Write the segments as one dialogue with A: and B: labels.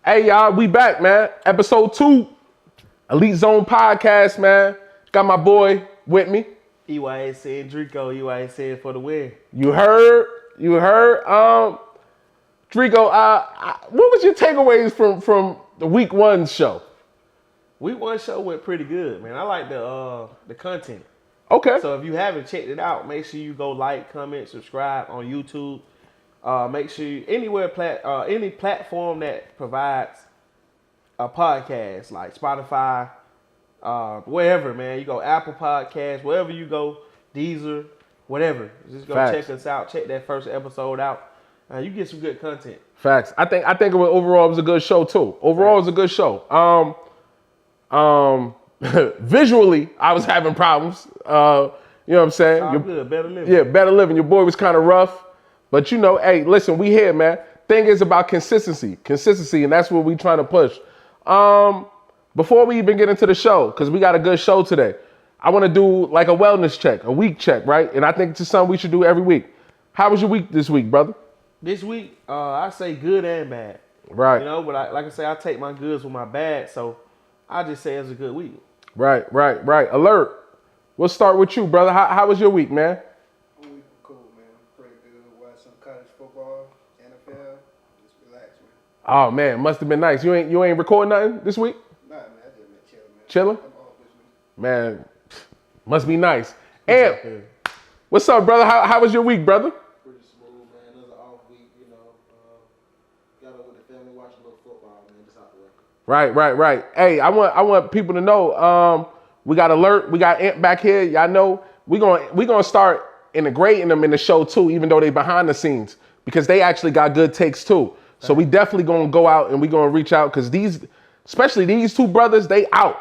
A: Hey, y'all, we back, man. Episode 2, Elite Zone Podcast, man. Got my boy with me.
B: EYSN Drico, EYSN for the win.
A: You heard. Drico, what was your takeaways from the week 1 show?
B: Week 1 show went pretty good, man. I like the content.
A: Okay.
B: So if you haven't checked it out, make sure you go like, comment, subscribe on YouTube. Make sure you, any platform that provides a podcast like Spotify, wherever, man. You go Apple Podcasts, wherever you go, Deezer, whatever. Just go check us out. Check that first episode out. You get some good content.
A: Facts. I think overall it was a good show too. Overall, it was a good show. Visually, I was having problems. You know what I'm saying?
B: All good. Better living.
A: Yeah, better living. Your boy was kind of rough. But you know, hey, listen, we here, man. Thing is about consistency, and that's what we trying to push. Before we even get into the show, because we got a good show today, I want to do like a wellness check, a week check, right? And I think it's something we should do every week. How was your week this week, brother?
B: This week, I say good and bad.
A: Right.
B: You know, but like I say, I take my goods with my bad, so I just say it's a good week.
A: Right. Alert. We'll start with you, brother. How was your week, man? Oh man, must have been nice. You ain't recording nothing this week?
B: Nah, man, I just been chilling, man.
A: Chilling?
B: I'm off this week.
A: Man, must be nice. And what's up, brother? How was your week, brother?
C: Pretty smooth, man. It was an off week, you know. Got up with the family, watching a little football, man. Just out the way.
A: Right. Hey, I want people to know. We got Alert, we got Ant back here. Y'all know we gonna start integrating them in the show too, even though they behind the scenes, because they actually got good takes too. So we definitely gonna go out and we gonna reach out, because especially these two brothers, they out,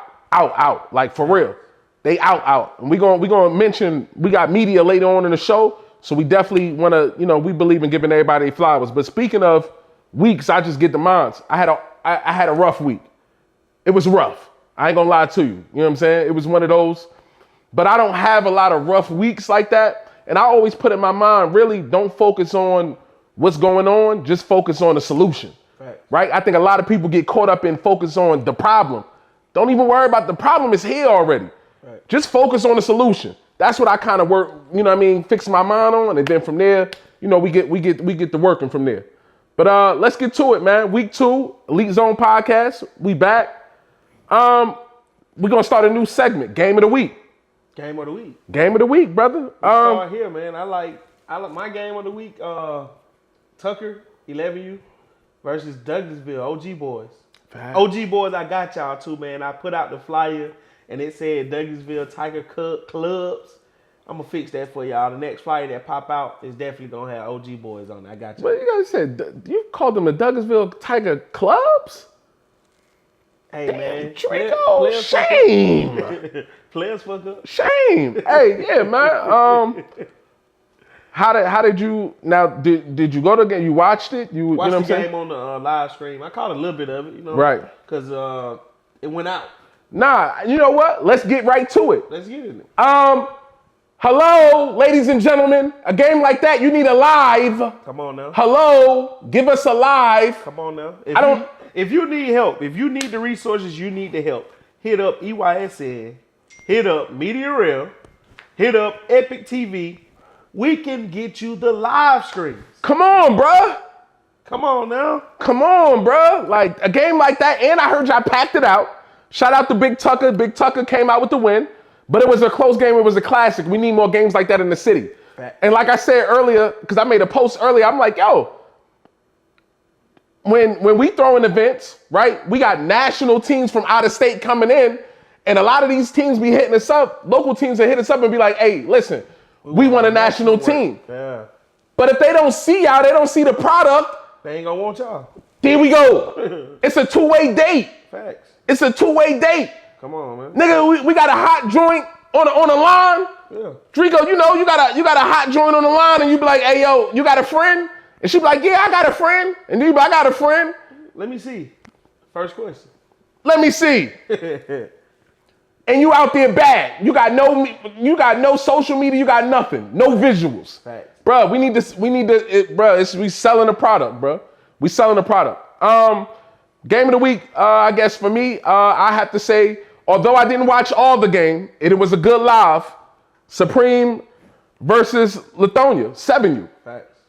A: like for real. They out. And we gonna mention, we got media later on in the show, so we definitely wanna, we believe in giving everybody flowers. But speaking of weeks, I just get the mines. I had a rough week. It was rough. I ain't gonna lie to you. You know what I'm saying? It was one of those, but I don't have a lot of rough weeks like that. And I always put in my mind, really don't focus on what's going on, just focus on the solution, right? I think a lot of people get caught up in focus on the problem. Don't even worry about the problem, it's here already. Right. Just focus on the solution. That's what I kind of work, fix my mind on, and then from there, we get to working from there. But let's get to it, man. Week 2, Elite Zone Podcast, we back. We're gonna start a new segment, Game of the Week.
B: Game of the week.
A: Game of the week, brother.
B: Start here, man. I like my game of the week. Tucker, 11U versus Douglasville, OG Boys. Fact. OG Boys, I got y'all too, man. I put out the flyer and it said Douglasville Tiger Clubs. I'm going to fix that for y'all. The next flyer that pop out is definitely going to have OG Boys on it. I got you.
A: What you guys said? You called them the Douglasville Tiger Clubs?
B: Hey,
A: damn,
B: man.
A: Drico, shame.
B: Players fuck up.
A: Shame. Hey, yeah, man. How did you, now, did you go to the game? You watched it? You
B: watched
A: know
B: the game on the live stream. I caught a little bit of it,
A: Right.
B: Because it went out.
A: Nah, you know what? Let's get right to it.
B: Let's get it.
A: Hello, ladies and gentlemen. A game like that, you need a live.
B: Come on now.
A: Hello, give us a live.
B: Come on now. If you need help, if you need the resources, you need the help. Hit up EYSN. Hit up Media Rell. Hit up Epic TV. We can get you the live streams.
A: Come on, bruh.
B: Come on now.
A: Come on, bruh. Like a game like that, and I heard y'all packed it out. Shout out to Big Tucker. Big Tucker came out with the win. But it was a close game. It was a classic. We need more games like that in the city. Right. And like I said earlier, because I made a post earlier, I'm like, yo, when we throw in events, right, we got national teams from out of state coming in, and a lot of these teams be hitting us up, local teams that hit us up and be like, hey, listen, we want a national team. Yeah. But if they don't see y'all, they don't see the product,
B: they ain't gonna want y'all.
A: There we go. It's a two-way date.
B: Facts.
A: It's a two-way date.
B: Come on, man.
A: Nigga, we got a hot joint on the line. Yeah. Drico, you got a hot joint on the line, and you be like, hey, yo, you got a friend? And she be like, yeah, I got a friend. And you be like, I got a friend.
B: Let me see. First question.
A: Let me see. And you out there bad. You got no social media. You got nothing. No visuals. Facts. Bro, we selling a product, bro. We selling a product. Game of the week, I guess for me, I have to say, although I didn't watch all the game, it was a good live. Supreme versus Lithonia, 7U.
B: Facts.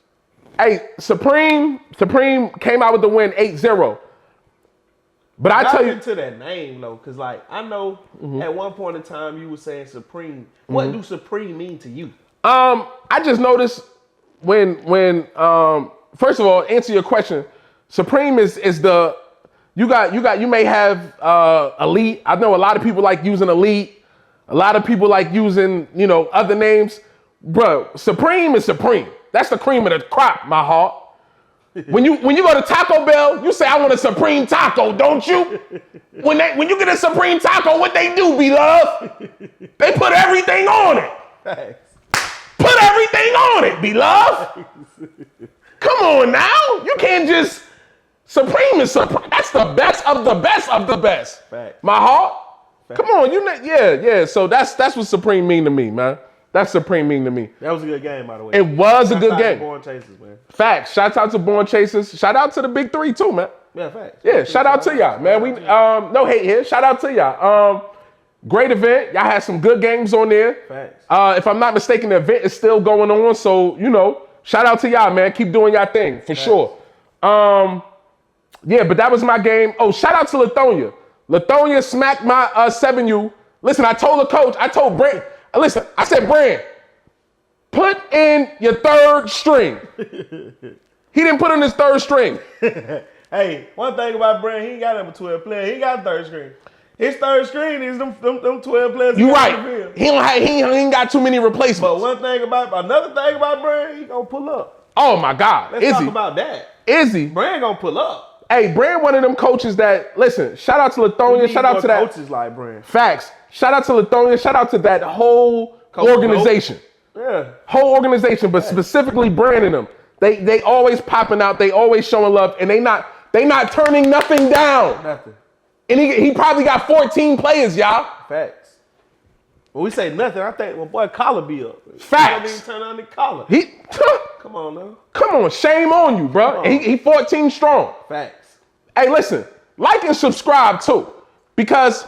A: Hey, Supreme came out with the win 8-0. But I tell you,
B: into that name though, because like I know at one point in time you were saying Supreme. What do Supreme mean to you?
A: I just noticed when first of all, answer your question. Supreme is the you may have Elite. I know a lot of people like using Elite. A lot of people like using other names. Bro, Supreme is Supreme. That's the cream of the crop, my heart. When you go to Taco Bell, you say I want a Supreme taco, don't you? When you get a Supreme taco, what they do, beloved? They put everything on it.
B: Facts.
A: Put everything on it, beloved. Come on now. You can't just Supreme is Supreme. That's the best of the best of the best.
B: Facts.
A: My heart.
B: Facts.
A: Come on, yeah. So that's what Supreme mean to me, man. That's Supreme mean to me.
B: That was a good game, by the way.
A: It was a good game.
B: Born Chasers, man.
A: Facts. Shout out to Born Chasers. Shout out to the Big Three too, man.
B: Yeah, facts.
A: Yeah, shout out to y'all, man. We no hate here. Shout out to y'all. Great event. Y'all had some good games on there.
B: Facts.
A: If I'm not mistaken, the event is still going on. So, shout out to y'all, man. Keep doing y'all thing for sure. Yeah, but that was my game. Oh, shout out to Lithonia. Lithonia smacked my 7U. Listen, I told Brand, listen, I said, Brand, put in your third string. He didn't put in his third string.
B: Hey, one thing about Brand, he ain't got number 12 player. He ain't got a third string. His third string is them 12 players.
A: You right. He ain't got too many replacements.
B: But another thing about Brand, he gonna pull up.
A: Oh my God.
B: Let's talk about that.
A: Izzy.
B: Brand gonna pull up.
A: Hey, Brand one of them coaches that, listen, shout out to Lithonia, shout out to that.
B: Coaches like Brand.
A: Facts. Shout out to Lithonia, shout out to that whole organization.
B: Yeah.
A: Whole organization, but specifically Brand and them. They always popping out, they always showing love, and they not turning nothing down.
B: Nothing.
A: And he probably got 14 players, y'all.
B: Facts. When we say nothing, I think my boy collar be up.
A: Facts.
B: He don't even turn on the collar. Come on now.
A: Come on, shame on you, bro. He 14 strong.
B: Facts.
A: Hey, listen, like and subscribe too, because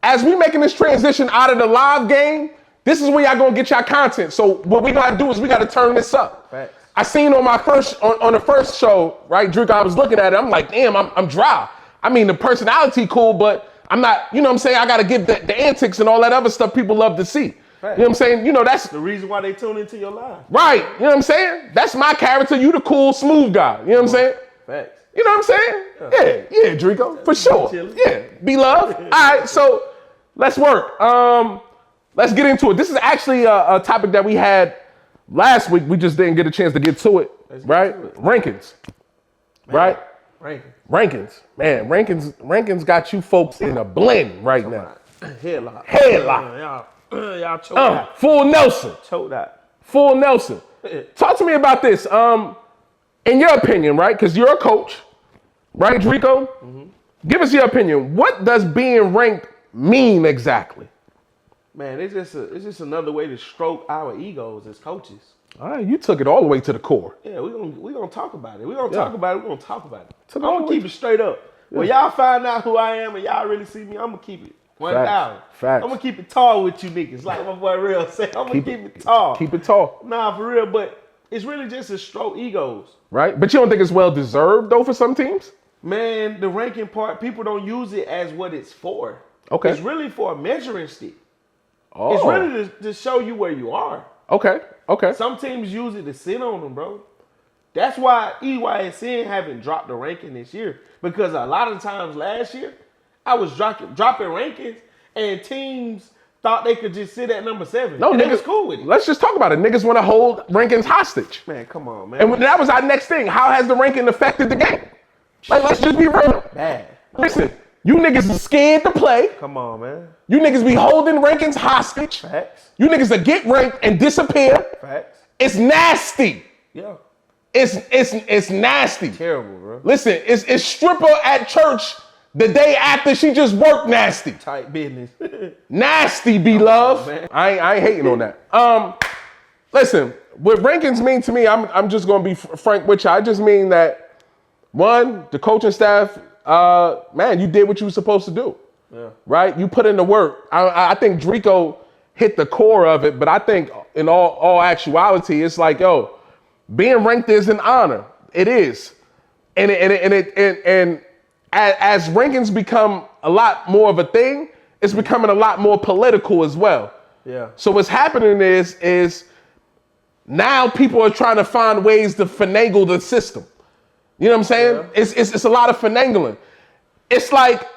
A: as we making this transition out of the live game, this is where y'all gonna get y'all content. So what we gotta do is we gotta turn this up.
B: Facts.
A: I seen on the first show, right, Drico, I was looking at it, I'm like, damn, I'm dry. I mean, the personality cool, but I'm not, you know what I'm saying? I gotta give the antics and all that other stuff people love to see.
B: Facts.
A: You know what I'm saying? That's
B: the reason why they tune into your live.
A: Right. You know what I'm saying? That's my character. You the cool, smooth guy. You know what I'm saying?
B: Facts.
A: You know what I'm saying? Yeah, Drico, for sure.
B: Chilling.
A: Yeah, be loved. All right, so let's work. Let's get into it. This is actually a topic that we had last week. We just didn't get a chance to get to it, right? Rankings,
B: Man.
A: right?
B: Rankings.
A: Man, rankings got you folks in a blend right now.
B: Headlock. Y'all choke that.
A: Full Nelson.
B: Choke that.
A: Full Nelson. Talk to me about this. In your opinion, right? Because you're a coach, right, Drico? Mm-hmm. Give us your opinion. What does being ranked mean exactly?
B: Man, it's just another way to stroke our egos as coaches.
A: All right, you took it all the way to the core.
B: Yeah, we're gonna talk about it. We're gonna talk about it.
A: Took
B: I'm gonna keep it straight up. Yeah. When y'all find out who I am and y'all really see me, I'm gonna keep it 1,000.
A: Facts.
B: I'm gonna keep it tall with you niggas, like my boy Rell said. I'm gonna keep it tall.
A: Keep it tall.
B: Nah, for real, but it's really just to stroke egos.
A: Right? But you don't think it's well deserved though for some teams?
B: Man, the ranking part, people don't use it as what it's for.
A: Okay.
B: It's really for a measuring stick.
A: Oh.
B: It's really to show you where you are.
A: Okay.
B: Some teams use it to sit on them, bro. That's why EYSN haven't dropped the ranking this year. Because a lot of times last year, I was dropping rankings and teams thought they could just sit at number 7.
A: No,
B: and
A: niggas,
B: they was cool with it.
A: Let's just talk about it. Niggas want to hold rankings hostage.
B: Man, come on, man.
A: And that was our next thing. How has the ranking affected the game? Like, let's just be real.
B: Bad.
A: Listen, you niggas are scared to play.
B: Come on, man.
A: You niggas be holding rankings hostage.
B: Facts.
A: You niggas that get ranked and disappear.
B: Facts.
A: It's nasty.
B: Yeah.
A: It's nasty.
B: Terrible, bro.
A: Listen, it's stripper at church the day after she just worked nasty.
B: Tight business.
A: Nasty, beloved. I ain't hating on that. Listen, what rankings mean to me, I'm just gonna be frank with you. I just mean that One, the coaching staff, man, you did what you were supposed to do.
B: Yeah.
A: Right? You put in the work. I think Drico hit the core of it, but I think in all actuality, it's like, yo, being ranked is an honor. It is. And as rankings become a lot more of a thing, it's becoming a lot more political as well.
B: Yeah.
A: So what's happening is now people are trying to find ways to finagle the system. You know what I'm saying?
B: Yeah.
A: It's a lot of finagling. It's like,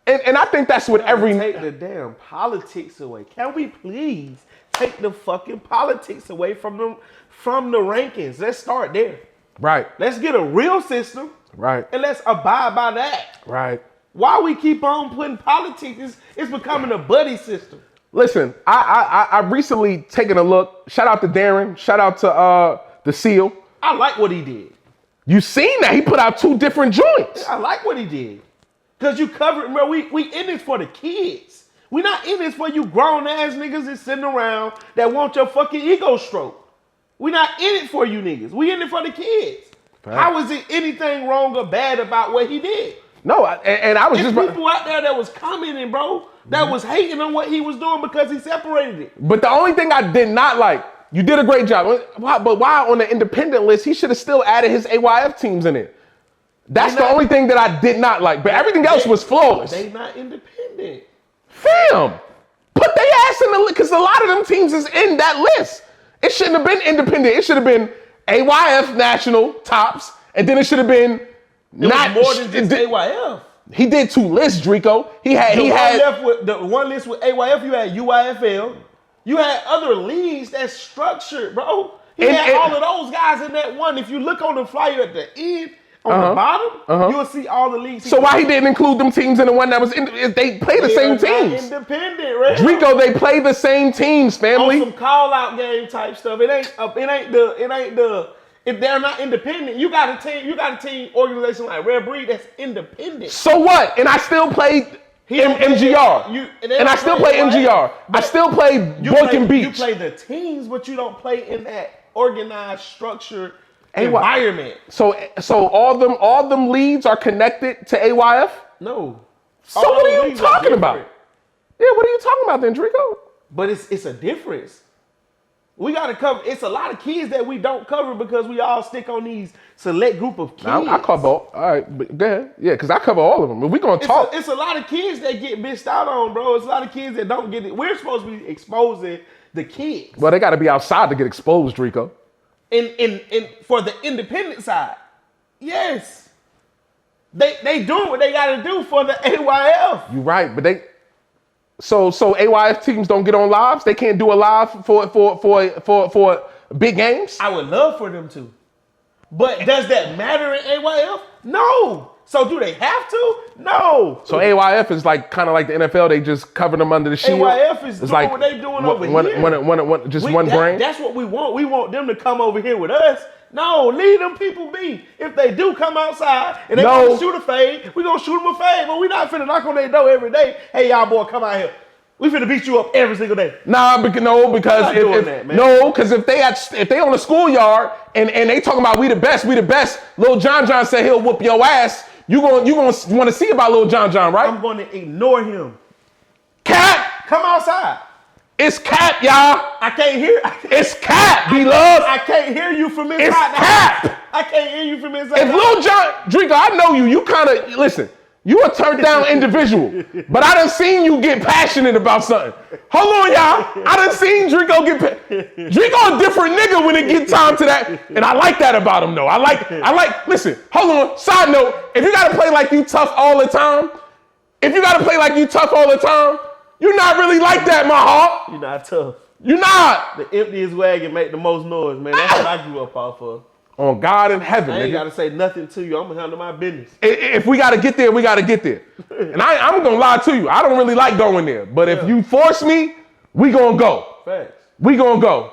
A: and I think that's what
B: Take the damn politics away. Can we please take the fucking politics away from the rankings? Let's start there.
A: Right.
B: Let's get a real system.
A: Right.
B: And let's abide by that.
A: Right.
B: Why we keep on putting politics? It's becoming a buddy system.
A: Listen, I recently taken a look. Shout out to Darren. Shout out to the SEAL.
B: I like what he did.
A: You seen that? He put out 2 different joints.
B: I like what he did. Because you covered, bro, we in this for the kids. We not in this for you grown ass niggas that's sitting around that want your fucking ego stroke. We not in it for you niggas. We in it for the kids.
A: Right.
B: How is it anything wrong or bad about what he did?
A: No, and I was
B: There's
A: just...
B: people out there that was commenting, bro, that was hating on what he was doing because he separated it.
A: But the only thing I did not like, you did a great job, but why on the independent list, he should have still added his AYF teams in it. That's the only thing that I did not like, but everything else was flawless.
B: They not independent.
A: Fam, put their ass in the list, because a lot of them teams is in that list. It shouldn't have been independent. It should have been AYF national tops, and then it should have been not
B: more than just AYF.
A: He did 2 lists, Drico. He had
B: the one list with AYF. You had UIFL. You had other leagues that's structured, bro. He had all of those guys in that one. If you look on the flyer at the end, on the bottom, you'll see all the leagues.
A: So why he didn't include them teams in the one that was they play the same teams?
B: Independent, right?
A: Drico, they play the same teams, family.
B: On some call out game type stuff. It ain't the. If they're not independent, you got a team organization like Red Breed that's independent.
A: So what? And I still played MGR. And I still play MGR. I still play Boykin Beach.
B: You play the teams, but you don't play in that organized, structured environment.
A: So all them leads are connected to AYF?
B: No.
A: So what are you talking about? Yeah, what are you talking about then, Drico?
B: But it's a difference. We got to cover. It's a lot of kids that we don't cover because we all stick on these select group of kids.
A: I cover all right, but go ahead. Yeah, because I cover all of them. But we're going to talk.
B: It's a lot of kids that get missed out on, bro. It's a lot of kids that don't get it. We're supposed to be exposing the kids.
A: Well, they got to be outside to get exposed, Drico.
B: In for the independent side, yes. They doing what they got to do for the AYF.
A: You're right, but they... So AYF teams don't get on lives? They can't do a live for big games?
B: I would love for them to. But does that matter in AYF? No. So do they have to? No.
A: So AYF is like kind of like the NFL. They just cover them under the shield.
B: AYF is doing like what they doing over here.
A: Just one brand.
B: That's what we want. We want them to come over here with us. No, leave them people be. If they do come outside and they want to shoot a fade, we gonna shoot them a fade. But we not finna knock on their door every day. Hey, y'all boy, come out here. We finna beat you up every single day.
A: Nah, because if they on the schoolyard and they talking about we the best, Lil John said he'll whoop your ass. You gonna want to see about Lil John, right?
B: I'm gonna ignore him.
A: Cap,
B: come outside.
A: It's Cap, y'all.
B: I can't hear.
A: It's Cap, beloved.
B: I can't hear you from inside.
A: It's Cap.
B: I can't hear you from inside.
A: If Lil John, Drico, I know you. You kind of listen. You a turned down individual, but I done seen you get passionate about something. Hold on, y'all. I done seen Drico Drico a different nigga when it get time to that, and I like that about him though. I like. Listen, hold on. Side note: if you gotta play like you tough all the time, you're not really like that, my heart.
B: You're not tough.
A: You're not.
B: The emptiest wagon make the most noise, man. That's what I grew up off of.
A: On God in heaven,
B: I ain't gotta say nothing to you. I'm gonna handle my business.
A: If we gotta get there, we gotta get there. And I'm gonna lie to you. I don't really like going there. But if you force me, we gonna go.
B: Facts.
A: We gonna go.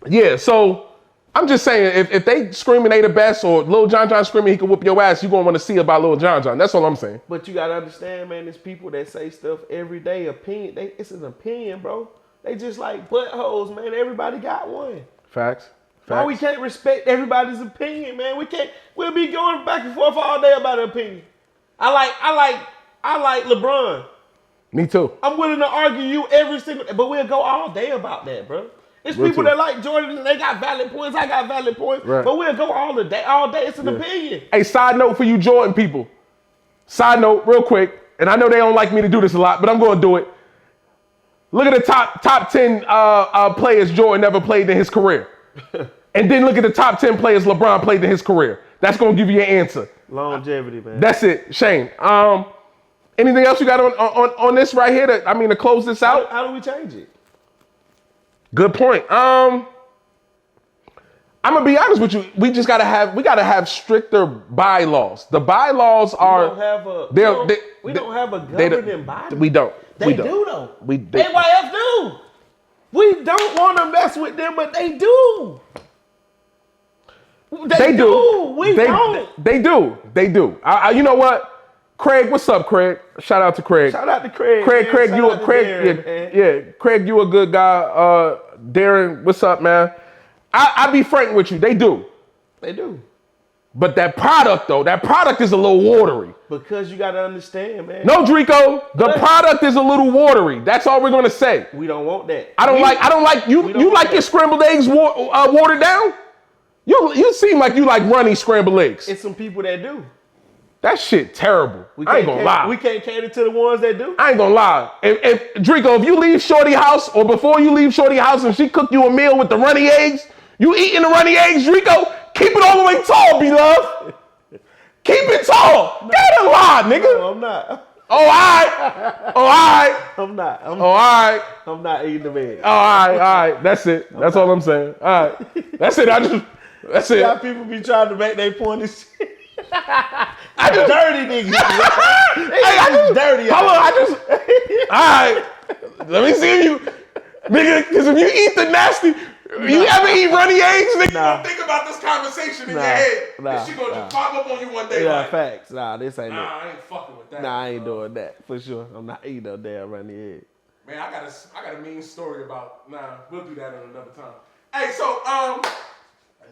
A: Yeah, so I'm just saying, if they screaming they the best, or Lil John screaming he can whoop your ass, you gonna want to see about Lil John. That's all I'm saying.
B: But you gotta understand, man, there's people that say stuff every day. Opinion, it's an opinion, bro. They just like buttholes, man. Everybody got one.
A: Facts.
B: Why we can't respect everybody's opinion, man? We'll be going back and forth all day about an opinion. I like LeBron.
A: Me too.
B: I'm willing to argue you every single day, but we'll go all day about that, bro. It's
A: Real
B: people
A: too.
B: that like Jordan and they got valid points. I got valid points,
A: Right.
B: but we'll go all day. All day, it's an opinion.
A: Hey, side note for you Jordan people. Side note, real quick, and I know they don't like me to do this a lot, but I'm going to do it. Look at the top 10 players Jordan ever played in his career. And then look at the top 10 players LeBron played in his career. That's going to give you an answer.
B: Longevity, man.
A: That's it, Shane. Anything else you got on this right here to close this out?
B: How do we change it?
A: Good point. I'm gonna be honest with you. We gotta have stricter bylaws. The bylaws are.
B: We don't have a governing body.
A: We don't.
B: They do though.
A: They
B: AYF do. We don't want to mess with them, but they do. They do. We don't.
A: They do. You know what? Craig, what's up, Craig? Shout out to Craig.
B: Shout out to Craig.
A: Craig,
B: Darren,
A: yeah. Craig, you a good guy. Darren, what's up, man? I be frank with you. They do.
B: They do.
A: But that product is a little watery.
B: Because you got to understand, man.
A: No, Drico, the product is a little watery. That's all we're gonna say.
B: We don't want that.
A: I don't like you like your scrambled eggs watered down? You seem like you like runny scrambled eggs.
B: It's some people that do.
A: That shit terrible. I ain't gonna lie.
B: We can't cater to the ones that do.
A: I ain't gonna lie. If Drico, if you leave Shorty house or before you leave Shorty house and she cook you a meal with the runny eggs, you eating the runny eggs, Drico, keep it all the way tall, beloved. Keep it tall. Get a lie, nigga.
B: No, I'm not.
A: Oh, all right.
B: I'm not.
A: All right.
B: I'm not eating the eggs.
A: All right. That's it. That's all I'm saying. All right. That's it. That's it.
B: How people be trying to make their point and shit. Dirty niggas. I dirty.
A: Hold on. All right. Let me see you, nigga. Because if you eat the nasty, you ever eat runny eggs, nigga?
B: Nah.
A: You don't think about this conversation in your head. And she gonna just pop up on you one day.
B: Yeah,
A: like,
B: facts. Nah, this ain't it.
A: I ain't fucking with that.
B: Nah, I ain't doing that for sure. I'm not eating no damn runny egg.
A: Man, I got a mean story about. Nah, we'll do that another time. Hey, so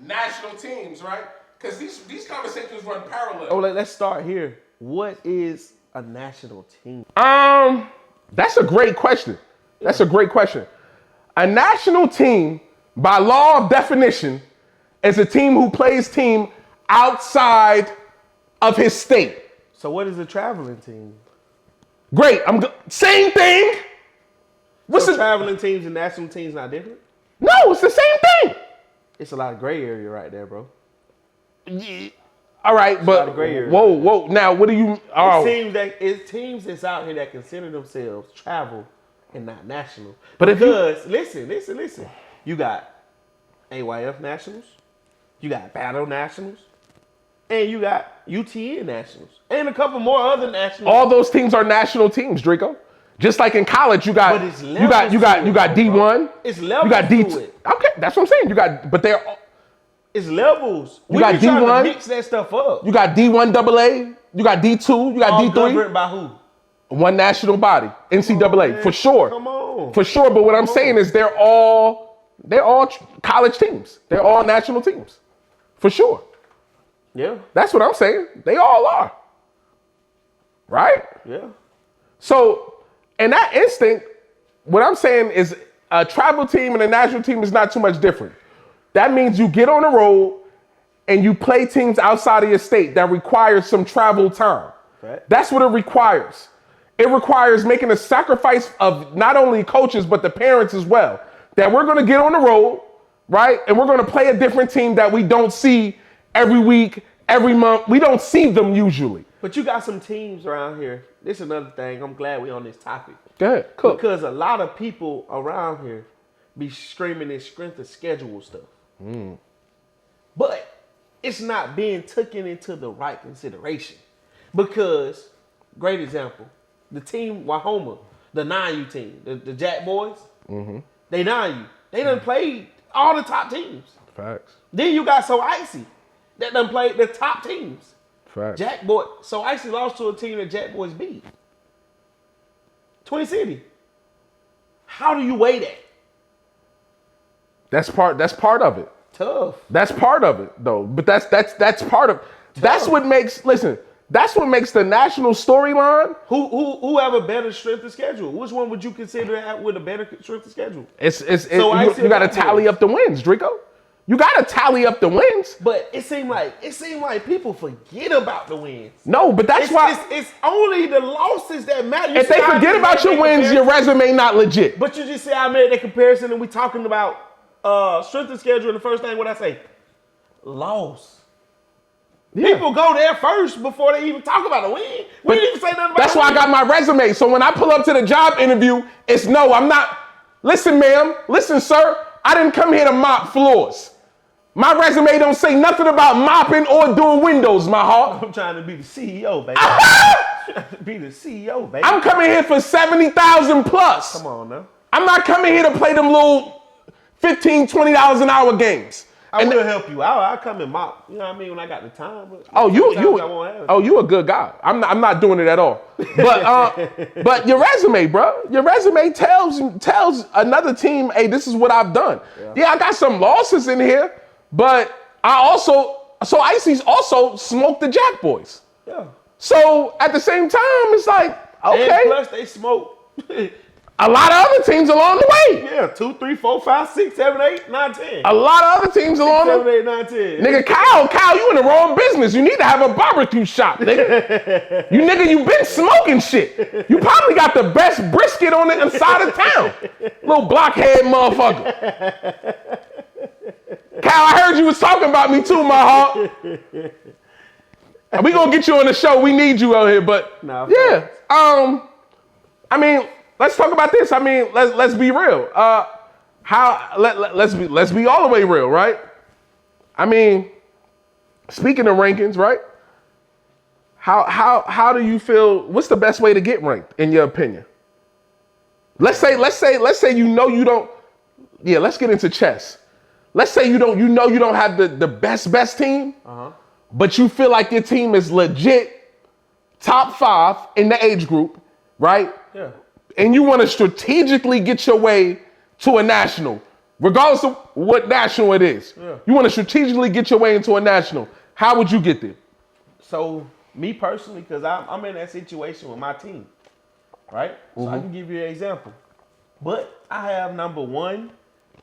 A: national teams, right? Because these conversations run parallel.
B: Oh, let's start here. What is a national team?
A: That's a great question. That's a great question. A national team, by law of definition, is a team who plays team outside of his state.
B: So what is a traveling team?
A: Great. Same thing. What's
B: So
A: the
B: traveling teams and national teams not different?
A: No, it's the same thing.
B: It's a lot of gray area right there, bro.
A: Yeah. All right, but
B: gray area.
A: whoa. Now, what do you? Oh,
B: It's teams that's out here that consider themselves travel and not national.
A: But
B: because listen, you got AYF nationals, you got Battle nationals, and you got UTN nationals, and a couple more other nationals.
A: all those teams are national teams, Drico. Just like in college, you got
B: But it's
A: you got D1.
B: It's levels
A: You got D2.
B: to it.
A: Okay, that's what I'm saying. but they're
B: It's levels.
A: You got
B: be trying
A: D1.
B: to mix that stuff up.
A: you got D1 AA, you got D2, you got
B: All
A: D3.
B: governed by who?
A: One national body, NCAA,
B: man.
A: for sure.
B: Come on.
A: For sure, but what I'm saying is they're all college teams. They're all national teams. For sure.
B: Yeah,
A: That's what I'm saying. They all are. Right?
B: yeah.
A: So, in that instinct, what I'm saying is a travel team and a national team is not too much different. That means you get on the road and you play teams outside of your state that requires some travel time.
B: Right.
A: That's what it requires. It requires making a sacrifice of not only coaches, but the parents as well. That we're going to get on the road, right? And we're going to play a different team that we don't see every week, every month. We don't see them usually.
B: But you got some teams around here. This is another thing. I'm glad we on this topic.
A: Go ahead, cook.
B: Because a lot of people around here be screaming this strength of schedule stuff. But it's not being taken into the right consideration. Because, great example, the team Wahoma, the 9U team, the Jack Boys, they 9U. They done played all the top teams.
A: Facts.
B: Then you got So Icy that done played the top teams.
A: Facts.
B: Jack Boy, So Icy lost to a team that Jack Boys beat. Twin City. How do you weigh that?
A: That's part of it.
B: Tough.
A: That's part of it, though. But that's part of. That's what makes. Listen, that's what makes the national storyline.
B: Who have a better strength of schedule? Which one would you consider with a better strength of schedule?
A: You got to tally up the wins, Drico. You got to tally up the wins.
B: But it seemed like people forget about the wins.
A: No, but that's why
B: it's only the losses that matter.
A: If they forget about your wins, your resume not legit.
B: But you just say I made that comparison, and we talking about strength of schedule. And the first thing what I say, loss.
A: Yeah.
B: People go there first before they even talk about a win. We didn't even say nothing about
A: That's why I got my resume. So when I pull up to the job interview, it's no, I'm not. Listen, ma'am. Listen, sir. I didn't come here to mop floors. My resume don't say nothing about mopping or doing windows, my heart.
B: I'm trying to be the CEO, baby. I'm trying to be the CEO, baby.
A: I'm coming here for 70,000 plus.
B: Come on now.
A: I'm not coming here to play them little $15, $20 an hour games.
B: I will help you. I'll come and mop. You know what I mean? When I got the time. But
A: you a good guy. I'm not doing it at all. But your resume, bro. Your resume tells another team, hey, this is what I've done. Yeah, I got some losses in here, but Icy's also smoked the Jack Boys.
B: Yeah.
A: So at the same time, it's like, okay.
B: And plus they smoke.
A: A lot of other teams along the way.
B: Yeah, 2, 3, 4, 5, 6, 7, 8, 9, 10.
A: A lot of other teams along the way.
B: 7, 8, 9, 10.
A: Nigga, Kyle, you in the wrong business. You need to have a barbecue shop, nigga. You been smoking shit. You probably got the best brisket on the inside of town. Little blockhead motherfucker. Kyle, I heard you was talking about me too, my heart. We gonna get you on the show. We need you out here, but yeah. I mean, let's talk about this. I mean, let's be real. Let's be all the way real, right? I mean, speaking of rankings, right? How do you feel? What's the best way to get ranked, in your opinion? Let's say you don't. Yeah, let's get into chess. Let's say you don't have the best team, but you feel like your team is legit top 5 in the age group, right?
B: Yeah.
A: And you want to strategically get your way to a national, regardless of what national it is. Yeah. You want to strategically get your way into a national. How would you get there?
B: So, me personally, because I'm in that situation with my team, right? So I can give you an example. But I have number 1,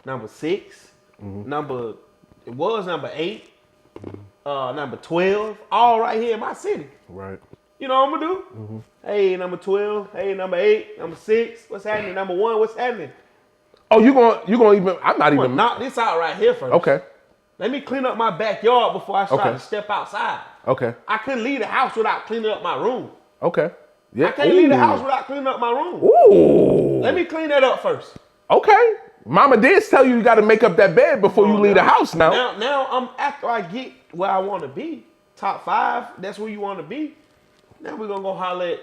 B: number 6, number 8, number 12, all right here in my city.
A: Right.
B: You know what I'm gonna do? Hey, number 12. Hey, number 8. Number 6. What's happening? Number 1. What's happening?
A: Oh, you gonna even? I'm not even.
B: Knock this out right here first.
A: Okay.
B: Let me clean up my backyard before I start to step outside.
A: Okay.
B: I couldn't leave the house without cleaning up my room.
A: Okay. Yeah.
B: I can't leave the house without cleaning up my room.
A: Ooh.
B: Let me clean that up first.
A: Okay. Mama did tell you got to make up that bed before you leave the house. Now
B: I'm after I get where I want to be, top 5. That's where you want to be. Now we're gonna go holler at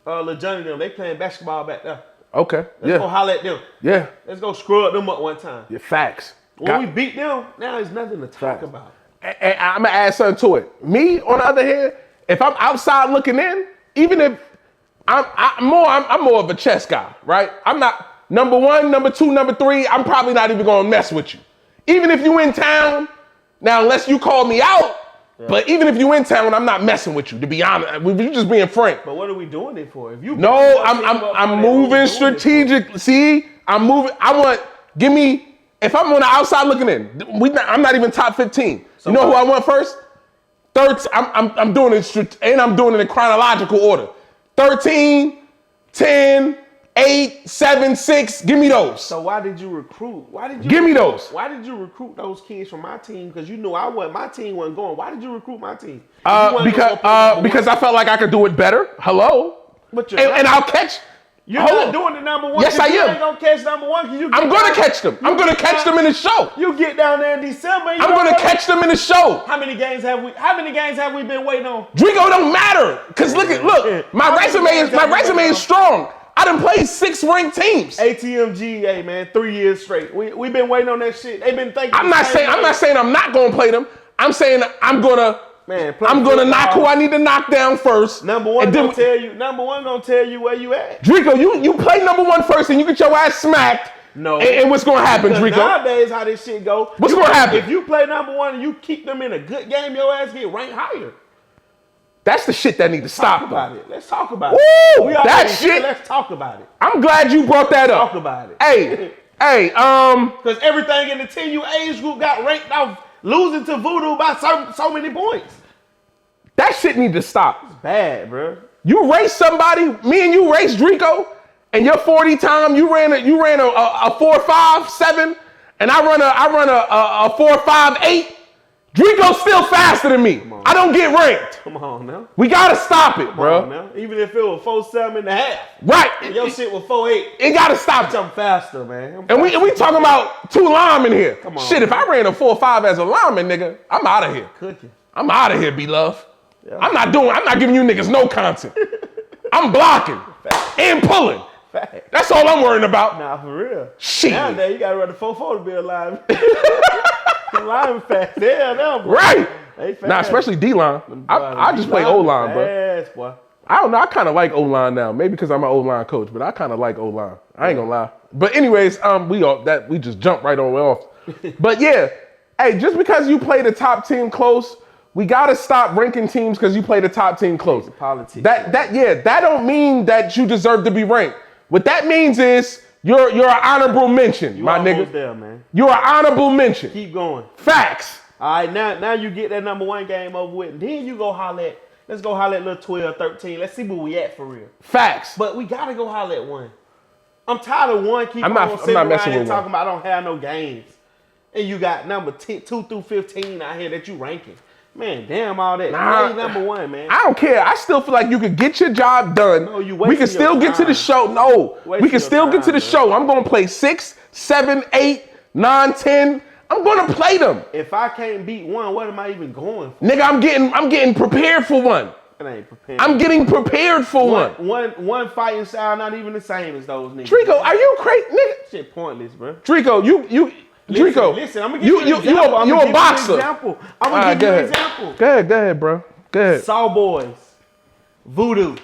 B: LeJohn and them. They playing basketball back there.
A: Okay.
B: Let's go holler at them.
A: Yeah.
B: Let's go scrub them up one time.
A: Yeah, facts.
B: When we beat them, now there's nothing to talk about.
A: And I'm gonna add something to it. Me, on the other hand, if I'm outside looking in, even if I'm more of a chess guy, right? I'm not number 1, number 2, number 3. I'm probably not even gonna mess with you. Even if you in town, now unless you call me out. Yeah. But even if you in town, I'm not messing with you. To be honest, we're just being frank.
B: But what are we doing it for? If you
A: I'm moving strategic. See, I'm moving. If I'm on the outside looking in, I'm not even top 15. So you know who I want first? I'm doing it, and I'm doing it in chronological order. 13, 10, 8, 7, 6. Give me those.
B: So why did you recruit?
A: Give me those.
B: Why did you recruit those kids from my team? Because you knew my team wasn't going. Why did you recruit my team?
A: Because I felt like I could do it better. Hello. And I'll catch.
B: You're not doing the number 1.
A: Yes, I am.
B: You ain't gonna catch number 1 because
A: I'm gonna catch them. I'm gonna catch them in the show.
B: You get down there in December.
A: I'm gonna catch them in the show.
B: How many games have we been waiting on?
A: Drico don't matter. Cause look, my resume is strong. I done played 6 ranked teams.
B: ATMGA, man, 3 years straight. We've been waiting on that shit. They've been thinking.
A: I'm not saying I'm not gonna play them. I'm saying I'm gonna knock who I need to knock down first.
B: Number 1 gonna tell you where you at.
A: Drico, you play number 1 first and you get your ass smacked.
B: No.
A: And what's gonna happen,
B: Because
A: Drico?
B: nowadays, how this shit go?
A: What's gonna happen?
B: If you play number one and you keep them in a good game, your ass get ranked higher.
A: That's the shit that need to stop.
B: Talk about it. Let's talk about
A: Woo!
B: it. We
A: That
B: already
A: shit.
B: here, let's talk about it.
A: I'm glad you brought that up.
B: Talk about it.
A: Hey,
B: Because everything in the 10U age group got ranked off losing to Voodoo by so many points.
A: that shit need to stop.
B: It's bad, bro.
A: You race somebody, me and you race Drico, and your 40 time you ran a 4.57, and I run a 4.58. Drico's still faster than me. I don't get ranked.
B: Come on now.
A: We gotta stop it,
B: Come
A: bro.
B: on now. Even if it was 4.7 and a half.
A: Right.
B: Your shit was 4.8.
A: It gotta stop.
B: I'm faster, man.
A: And we talking about 2 linemen here.
B: Come on,
A: shit, if I ran a 4.5 as a lineman, nigga, I'm out of here.
B: Cooking.
A: I'm out of here, B-Love.
B: Yeah.
A: I'm not giving you niggas no content. I'm blocking and pulling.
B: Fact.
A: That's all I'm worrying about.
B: Nah, for real.
A: Shit.
B: Nowadays, you gotta run the 4.4 to be alive. Lineman fast. Yeah, no, bro.
A: Right.
B: They fast.
A: Nah, especially D-line. I just play O-line, bro.
B: Fast, boy.
A: I don't know. I kind of like O-line now. Maybe because I'm an O-line coach, but I kind of like O-line. I ain't gonna lie. But anyways, we just jumped right on off. But yeah, hey, just because you play the top team close, we gotta stop ranking teams because you play the top team close.
B: Politics.
A: That don't mean that you deserve to be ranked. What that means is you're an honorable mention,
B: You
A: my
B: almost
A: nigga.
B: there, man.
A: You're an honorable mention.
B: Keep going.
A: Facts.
B: All right, now you get that number one game over with, and then you go holler at, let's go holler at little 12, 13. Let's see where we at for real.
A: Facts.
B: But we gotta go holler at one. I'm tired of one keep
A: I'm not
B: sitting around
A: messing
B: here
A: with
B: talking about I don't have no games. And you got number 2 through 15 out here that you ranking. Man, damn all that.
A: Nah.
B: Play number one, man.
A: I don't care. I still feel like you could get your job done.
B: No, you
A: we
B: wasting
A: can still
B: your
A: get to the
B: time.
A: show. No,
B: Wasting
A: we can
B: your
A: still get to the
B: time,
A: show. I'm gonna play 6, 7, 8, 9, 10. I'm gonna play them.
B: If I can't beat one, what am I even going for?
A: Nigga, I'm getting prepared for one.
B: That ain't prepared.
A: I'm getting prepared for one.
B: One fighting style not even the same as those niggas.
A: Drico, are you crazy, nigga?
B: Shit pointless, bro.
A: Drico, Drico,
B: Listen, I'm gonna give you an example.
A: you a boxer.
B: I'm gonna give you an example.
A: Go ahead, bro. Go ahead.
B: Saw Boys, Voodoo,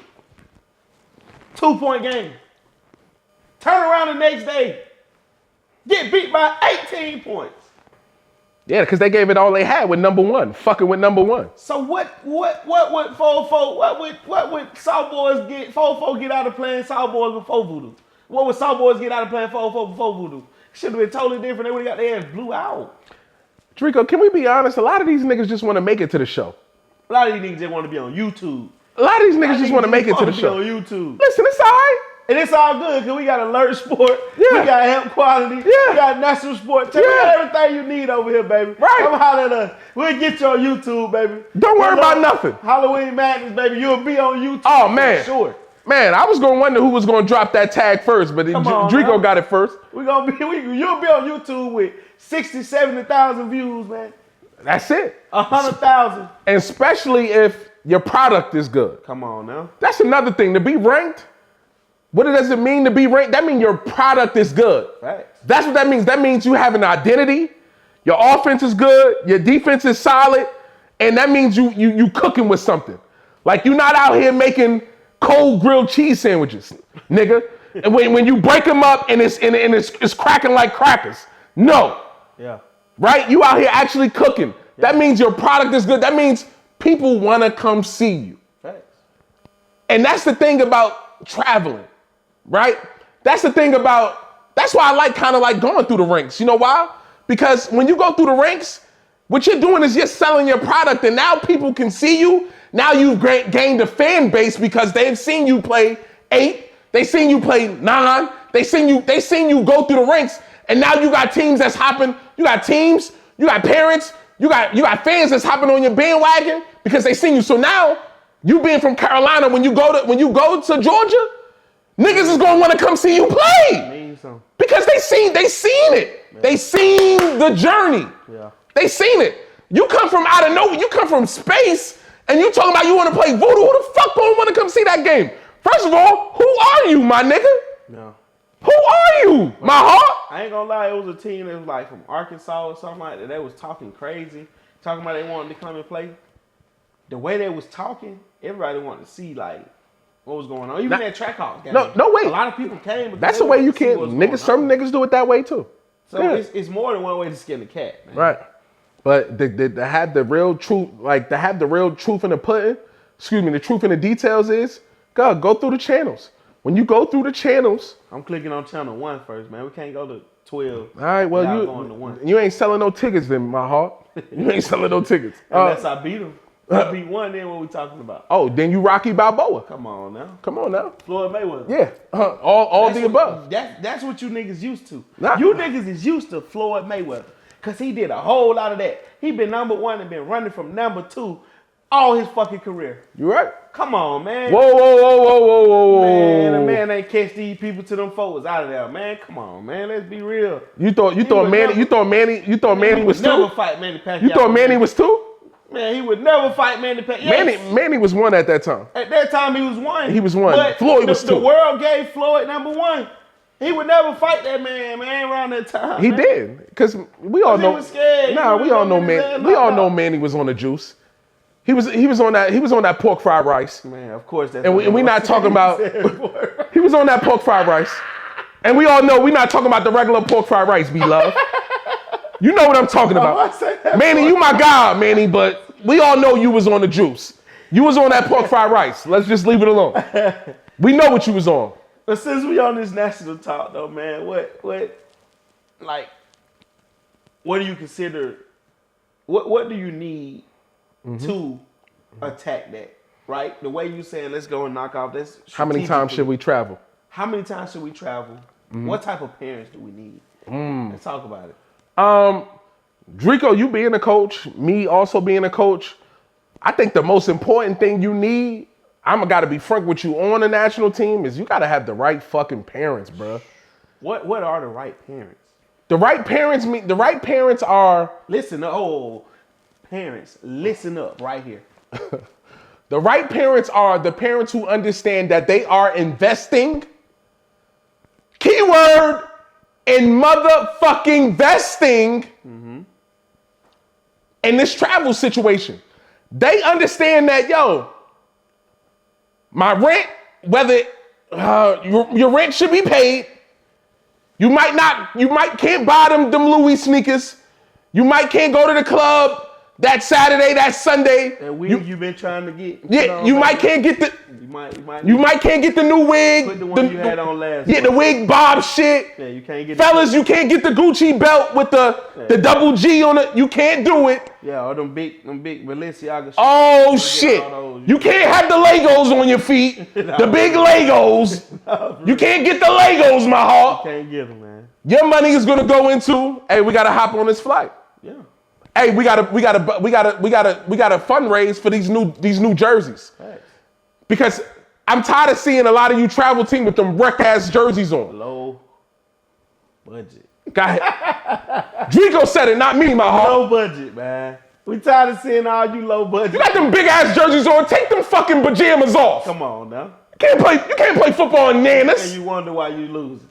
B: 2-point game. Turn around the next day, get beat by 18 points.
A: Yeah, because they gave it all they had with number one. Fucking with number one.
B: So what would 4-4? What would Saw Boys get? 4-4 get out of playing Saw Boys before Voodoo? What would Saw Boys get out of playing 4-4 before Voodoo? Should have been totally different. They would have got their ass blew out.
A: Drico, can we be honest? A lot of these niggas just want to make it to the show.
B: A lot of these niggas just want to be on YouTube.
A: A lot of these niggas just want to make it to the show.
B: On YouTube.
A: Listen, it's all right.
B: And it's all good because we got Alert Sport,
A: Yeah.
B: we got Hemp Quality,
A: Yeah.
B: we got National Sport. We got everything you need over here, baby.
A: Right.
B: Come holler at us. We'll get you on YouTube, baby.
A: Don't worry about nothing.
B: Halloween Madness, baby. You'll be on YouTube.
A: Oh, man.
B: For sure.
A: Man, I was going to wonder who was going to drop that tag first, but
B: Come on,
A: Drico
B: man.
A: got it first.
B: You'll be on YouTube with 60, 70,000 views, man.
A: That's it.
B: 100,000.
A: And especially if your product is good.
B: Come on now.
A: That's another thing. To be ranked, what does it mean to be ranked? That means your product is good.
B: Facts.
A: That's what that means. That means you have an identity. Your offense is good. Your defense is solid. And that means you cooking with something. Like you're not out here making cold grilled cheese sandwiches, nigga. And when you break them up and it's cracking like crackers. No.
B: Yeah.
A: Right? You out here actually cooking. That means your product is good. That means people want to come see you.
B: Facts.
A: And that's the thing about traveling, right? That's the thing about, that's why I like kind of like going through the ranks. You know why? Because when you go through the ranks, what you're doing is you're selling your product and now people can see you. Now you've gained a fan base because they've seen you play 8, they've seen you play 9, they've seen you go through the ranks, and now you got teams that's hopping, you got teams, you got parents, you got fans that's hopping on your bandwagon because they seen you. So now, you being from Carolina, when you go to Georgia, niggas is gonna want to come see you play. Because they seen it. Yeah. They seen the journey. Yeah. They seen it. You come from out of nowhere, you come from space, and you talking about you want to play Voodoo. Who the fuck gonna want to come see that game? First of all, who are you, my nigga? No. Who are you, my heart?
B: I ain't gonna lie, it was a team that was like from Arkansas or something like that. They was talking crazy, talking about they wanted to come and play. The way they was talking, everybody wanted to see like what was going on. Even that track house game.
A: No, wait.
B: A lot of people came. Because
A: That's the way you can. Niggas, some niggas do it that way too.
B: So it's more than one way to skin the cat, man.
A: Right. But to have the real truth, like to have the real truth in the pudding, the truth in the details is, go through the channels. When you go through the channels.
B: I'm clicking on channel 1 first, man. We can't go to 12.
A: All right, well, you ain't selling no tickets then, my heart. You ain't selling no tickets.
B: Unless I beat them. I beat one, then what we talking about?
A: Oh, then you Rocky Balboa.
B: Come on now.
A: Floyd
B: Mayweather.
A: Yeah, all the above.
B: That's what you niggas used to.
A: Nah.
B: You niggas is used to Floyd Mayweather. Because he did a whole lot of that. He been number 1 and been running from number 2 all his fucking career.
A: You right.
B: Come on, man.
A: Whoa.
B: Man, the man ain't catch these people to them folks out of there, man. Come on, man. Let's be real.
A: You thought Manny was 2?
B: Never fight Manny Pacquiao.
A: You thought Manny was 2?
B: Man, he would never fight Manny Pacquiao. Yes.
A: Manny was 1 at that time.
B: At that time, he was 1.
A: He was 1.
B: But
A: Floyd was 2.
B: The world gave Floyd number 1. He would never fight that man around that time.
A: He did, because we all know.
B: He was scared.
A: We all know Manny. We all know Manny was on the juice. He was on that pork fried rice.
B: Man, of course that's.
A: And we not talking about. He was on that pork fried rice, and we all know we not talking about the regular pork fried rice, B-Love. You know what I'm talking about, Manny. You my guy, Manny, but we all know you was on the juice. You was on that pork fried rice. Let's just leave it alone. We know what you was on.
B: But since we on this national talk though, man, what do you consider? What do you need to attack that? Right, the way you saying let's go and knock off this.
A: How many times should we travel?
B: How many times should we travel? What type of parents do we need? Let's talk about it.
A: Drico, you being a coach, me also being a coach, I think the most important thing you need, I'm gotta be frank with you, on the national team is you gotta have the right fucking parents, bruh.
B: What are the right parents?
A: The right parents are.
B: Listen, parents, listen up right here.
A: The right parents are the parents who understand that they are investing, keyword, in motherfucking vesting in this travel situation. They understand that, my rent, whether your rent should be paid, you might can't buy them Louis sneakers, you might can't go to the club that Saturday, that Sunday.
B: And you've been trying to get.
A: Yeah, you might can't get the. You might can't get the new wig.
B: Put the one you had on last.
A: Yeah, the wig bob shit.
B: Yeah, you can't get.
A: Fellas, you can't get the Gucci belt with the double G on it. You can't do it.
B: Yeah, or them big Balenciaga.
A: Oh shit! You can't have the Legos on your feet. The big Legos. You can't get the Legos, my heart.
B: You can't get them, man.
A: Your money is gonna go into. Hey, we gotta hop on this flight.
B: Yeah.
A: Hey, we gotta fundraise for these new jerseys.
B: Thanks.
A: Because I'm tired of seeing a lot of you travel team with them wreck ass jerseys on.
B: Low budget.
A: Go ahead. Drico said it, not me, my heart.
B: Low budget, man. We tired of seeing all you low budget.
A: You got them big ass jerseys on. Take them fucking pajamas off.
B: Come on now.
A: You can't play football in nanas.
B: And you wonder why you losing.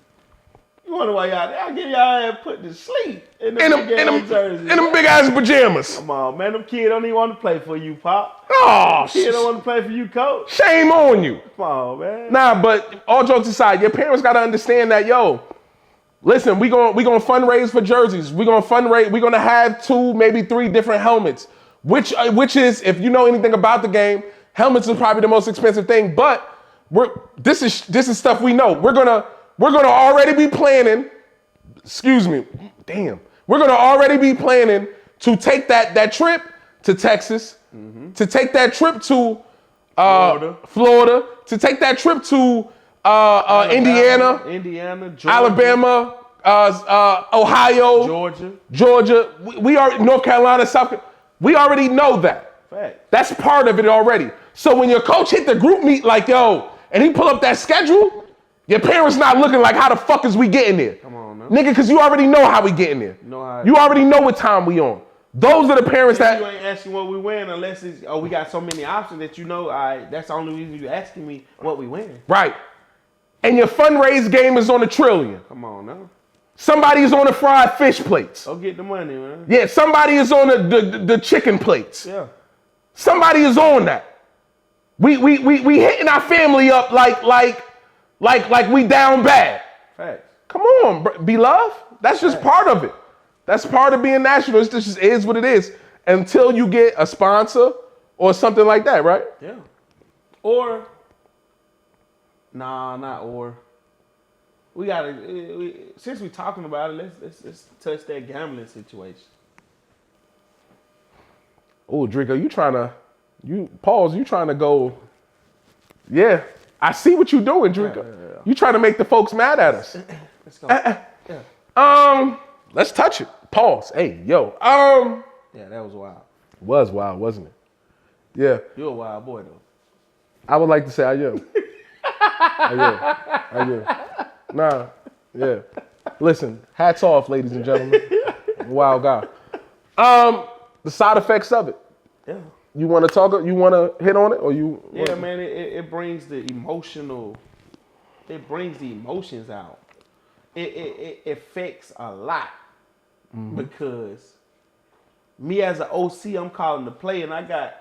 B: You wonder why y'all get y'all ass put to sleep in them
A: big ass pajamas.
B: Come on, man. Them kids don't even want to play for you, Pop.
A: Oh,
B: kids don't want to play for you, Coach.
A: Shame on you.
B: Come on, man.
A: Nah, but all jokes aside, your parents gotta understand that, listen, we gonna fundraise for jerseys. We're gonna have 2, maybe 3 different helmets. Which is, if you know anything about the game, helmets is probably the most expensive thing. But this is stuff we know. We're gonna already be planning. Excuse me. Damn. We're gonna already be planning to take that trip to Texas, to take that trip to Florida, to take that trip to Indiana,
B: Georgia,
A: Alabama, Ohio, Georgia. We are North Carolina, South Carolina. We already know that.
B: Fact.
A: That's part of it already. So when your coach hit the group meet like, and he pull up that schedule, your parents not looking like, how the fuck is we getting there?
B: Come on, man.
A: Nigga, because you already know how we getting there. You already know what time we on. Those are the parents that...
B: You ain't asking what we wearing unless it's, we got so many options that that's the only reason you asking me what we wearing.
A: Right. And your fundraise game is on $1 trillion.
B: Come on now.
A: Somebody is on the fried fish plates.
B: Go get the money, man.
A: Yeah, somebody is on the chicken plates.
B: Yeah.
A: Somebody is on that. We hitting our family up like we down bad.
B: Facts.
A: Come on, beloved. That's just part of it. That's part of being national. It just is what it is until you get a sponsor or something like that, right?
B: Yeah. Or, nah, not or. We gotta, since we're talking about it, let's touch that gambling situation.
A: Oh, Drico, you trying to go, yeah. I see what you're doing, Drico.
B: Yeah.
A: You trying to make the folks mad at us.
B: Let's go. Yeah.
A: Let's touch it. Pause. Hey, yo.
B: Yeah, that was wild.
A: Was wild, wasn't it? Yeah.
B: You're a wild boy, though.
A: I would like to say I am. I am. Nah, yeah. Listen, hats off, ladies and gentlemen. Wild guy. The side effects of it.
B: Yeah.
A: You want to talk? You want to hit on it, or you?
B: Yeah, man. It brings the emotional. It brings the emotions out. It affects a lot because me as an OC, I'm calling the play, and I got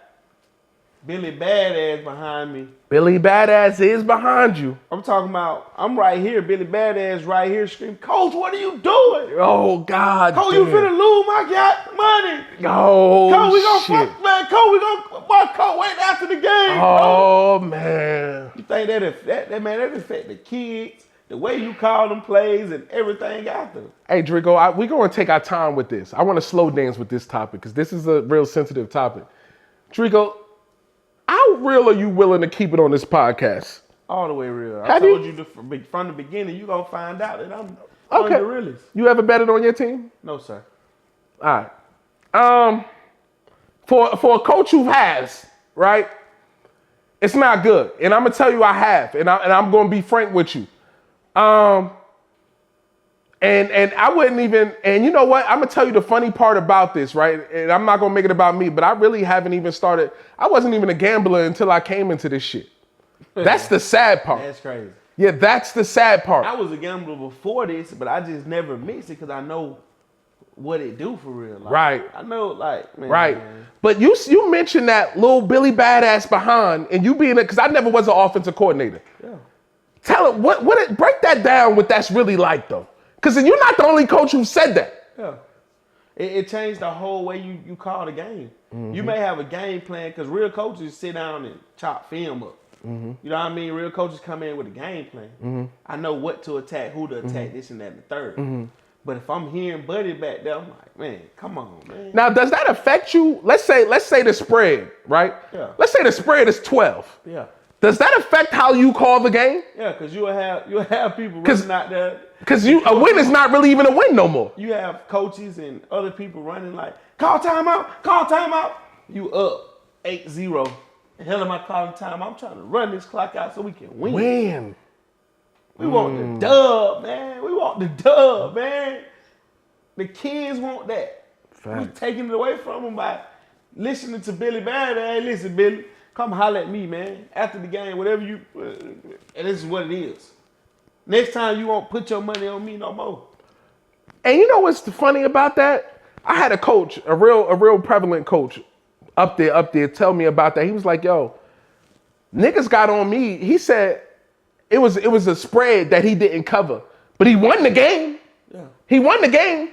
B: Billy Badass behind me.
A: Billy Badass is behind you.
B: I'm talking about, I'm right here, Billy Badass right here screaming, Coach, what are you doing?
A: Oh, God.
B: Coach,
A: damn.
B: you finna lose my got money.
A: Oh,
B: Coach, we gonna
A: shit.
B: fuck, man. Coach, we gonna, Coach, wait after the game.
A: Oh, man.
B: You think that affect the kids, the way you call them plays and everything after?
A: Hey, Drico, we're going to take our time with this. I want to slow dance with this topic because this is a real sensitive topic. Drico, how real are you willing to keep it on this podcast?
B: All the way real. I told you from the beginning, you're going to find out that I'm the realest.
A: You ever betted on your team?
B: No, sir.
A: All right. For a coach who has, right, it's not good. And I'm going to tell you I have. And I'm going to be frank with you. And I wouldn't even, and you know what? I'm going to tell you the funny part about this, right? And I'm not going to make it about me, but I really haven't even started. I wasn't even a gambler until I came into this shit. That's the sad part.
B: That's crazy.
A: Yeah, that's the sad part.
B: I was a gambler before this, but I just never mixed it because I know what it do for real. Like,
A: Right.
B: I know, like, man.
A: Right. But you mentioned that little Billy Badass behind and you being it, because I never was an offensive coordinator.
B: Yeah.
A: Tell it, break that down what that's really like though. Because you're not the only coach who said that.
B: Yeah. It changed the whole way you call the game. Mm-hmm. You may have a game plan because real coaches sit down and chop film up. Mm-hmm. You know what I mean? Real coaches come in with a game plan. Mm-hmm. I know what to attack, who to attack, this and that and the third. Mm-hmm. But if I'm hearing Buddy back there, I'm like, man, come on, man.
A: Now, does that affect you? Let's say the spread, right?
B: Yeah.
A: Let's say the spread is 12.
B: Yeah.
A: Does that affect how you call the game?
B: Yeah, because you'll have people running out there.
A: Because a win is not really even a win no more.
B: You have coaches and other people running like, call timeout. You up 8-0. The hell am I calling time? I'm trying to run this clock out so we can win. We want the dub, man. The kids want that.
A: Fact.
B: We taking it away from them by listening to Billy Bad. Hey, listen, Billy, come holler at me, man. After the game, whatever you, and this is what it is. Next time you won't put your money on me no more.
A: And you know what's funny about that? I had a coach, a real prevalent coach up there tell me about that. He was like, yo, niggas got on me. He said it was a spread that he didn't cover, but he won the game.
B: Yeah. He
A: won the game,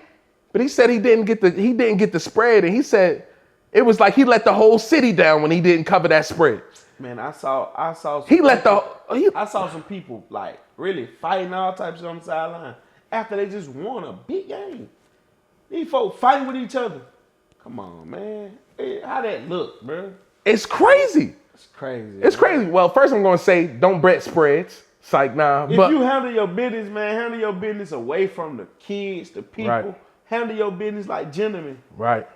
A: but he said he didn't get the spread, and he said it was like he let the whole city down when he didn't cover that spread.
B: Man, I saw some I saw some people like really fighting all types of on the sideline after they just won a big game. These folks fighting with each other. Come on, man. Hey, how that look, bro?
A: It's crazy.
B: It's crazy.
A: It's crazy. Well, first I'm gonna say don't bet spreads. Psych, nah.
B: If you handle your business, man, handle your business away from the kids, the people.
A: Right.
B: Handle your business like gentlemen.
A: Right.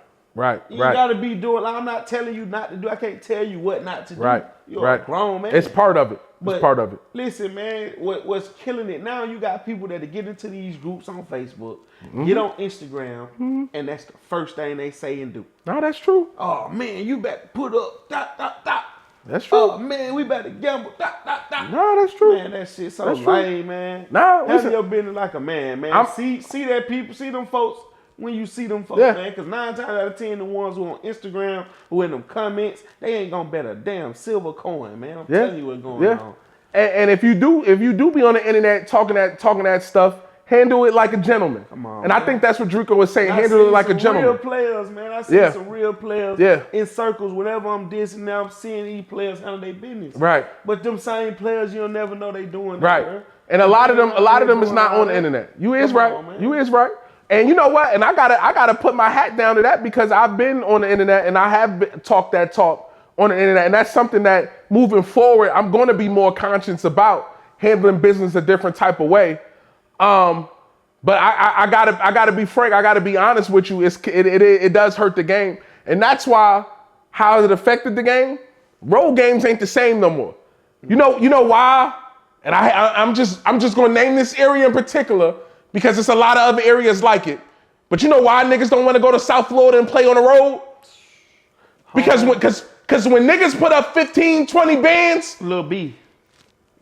B: You gotta be doing. Like, I'm not telling you not to do. I can't tell you what not to do.
A: Right.
B: You're a grown man.
A: It's part of it. It's part of it.
B: Listen, man, what's killing it now? You got people that get into these groups on Facebook, get on Instagram, and that's the first thing they say and do.
A: No, that's true.
B: Oh man, you better put up dot.
A: That's true.
B: Oh man, we better gamble dot.
A: No, that's true.
B: Man, that shit so lame, man.
A: No,
B: handle your business like a man, man. See that people, see them folks when you see them folks, man. Because 9 times out of 10, the ones who on Instagram, who in them comments, they ain't gonna bet a damn silver coin, man. I'm telling you what's going on.
A: And if you do be on the internet talking that stuff, handle it like a gentleman. Come on, and man. I think that's what Drico was saying. Handle it like a gentleman.
B: Real players, man. I see some real players in circles. Whenever I'm dissing now, I'm seeing these players handle their business.
A: Right.
B: But them same players, you'll never know they doing
A: right.
B: that. Right.
A: And a lot of them is not on the internet. You is right. You is right. And you know what? And I gotta put my hat down to that because I've been on the internet and I have talked that talk on the internet, and that's something that moving forward I'm going to be more conscious about, handling business a different type of way. But I gotta be frank. I gotta be honest with you. It does hurt the game, and that's why how it affected the game. Road games ain't the same no more. You know why? And I'm just gonna name this area in particular because there's a lot of other areas like it. But you know why niggas don't want to go to South Florida and play on the road? Because when niggas put up 15, 20 bands,
B: Lil B.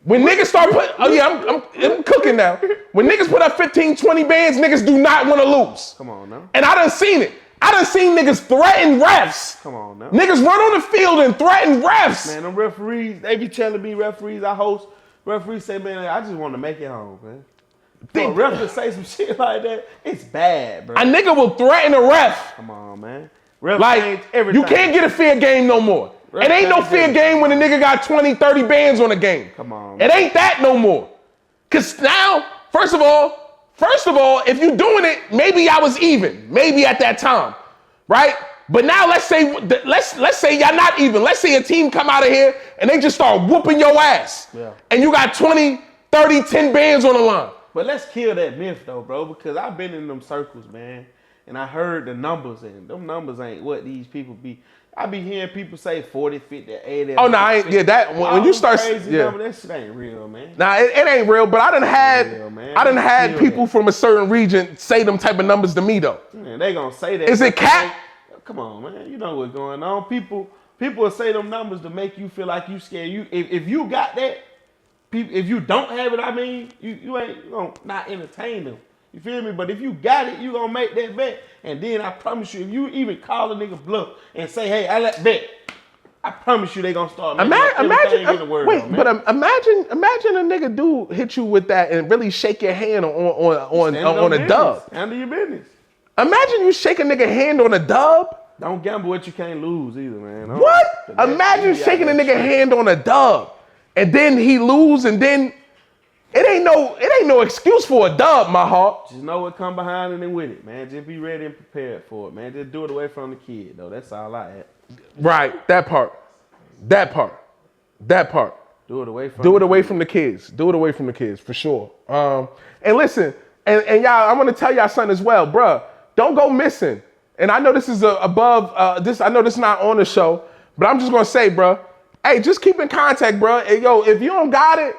A: When niggas start putting, I'm cooking now. When niggas put up 15, 20 bands, niggas do not want to lose.
B: Come on now.
A: And I done seen it. I done seen niggas threaten refs.
B: Come on now.
A: Niggas run on the field and threaten refs.
B: Man, them referees, they be telling me referees I host. Referees say, man, I just want to make it home, man. For a ref to say some shit like that, it's bad, bro.
A: A nigga will threaten a ref.
B: Come on, man. Ref
A: like,
B: everything.
A: You can't get a fair game no more. It ain't no fair game when a nigga got 20, 30 bands on a game.
B: Come on.
A: Man. It ain't that no more. Cause now, first of all, if you doing it, maybe I was even. Maybe at that time. Right? But now let's say y'all not even. Let's say a team come out of here and they just start whooping your ass. Yeah. And you got 20, 30, 10 bands on the line.
B: But let's kill that myth though, bro, because I've been in them circles, man. And I heard the numbers, and them numbers ain't what these people be. I be hearing people say 40, 50, 80.
A: Oh, no, I ain't. Yeah, that when you start.
B: Number, that shit ain't real, man.
A: Nah, it ain't real, but I done had people from a certain region say them type of numbers to me, though.
B: Man, they gonna say that.
A: Is it cap?
B: Come on, man. You know what's going on. People will say them numbers to make you feel like you scared. If you got that, if you don't have it, I mean, you ain't gonna not entertain them. You feel me? But if you got it, you gonna make that bet. And then I promise you, if you even call a nigga bluff and say, hey, I let bet, I promise you they gonna start making everything in the world.
A: Wait, but imagine a nigga do hit you with that and really shake your hand on a dub.
B: Handle your business.
A: Imagine you shake a nigga hand on a dub.
B: Don't gamble what you can't lose either, man.
A: What? Imagine shaking a nigga hand on a dub and then he lose and then it ain't no excuse for a dub, my heart.
B: Just know what come behind it and with it, man. Just be ready and prepared for it, man. Just do it away from the kid, though. That's all I had.
A: Right, that part.
B: Do it away from
A: the kids. Do it away from the kids, for sure. And listen, and y'all, I want to tell y'all something as well, bruh. Don't go missing. And I know this is above this. I know this is not on the show, but I'm just gonna say, bruh. Hey, just keep in contact, bruh. Hey, yo, if you don't got it.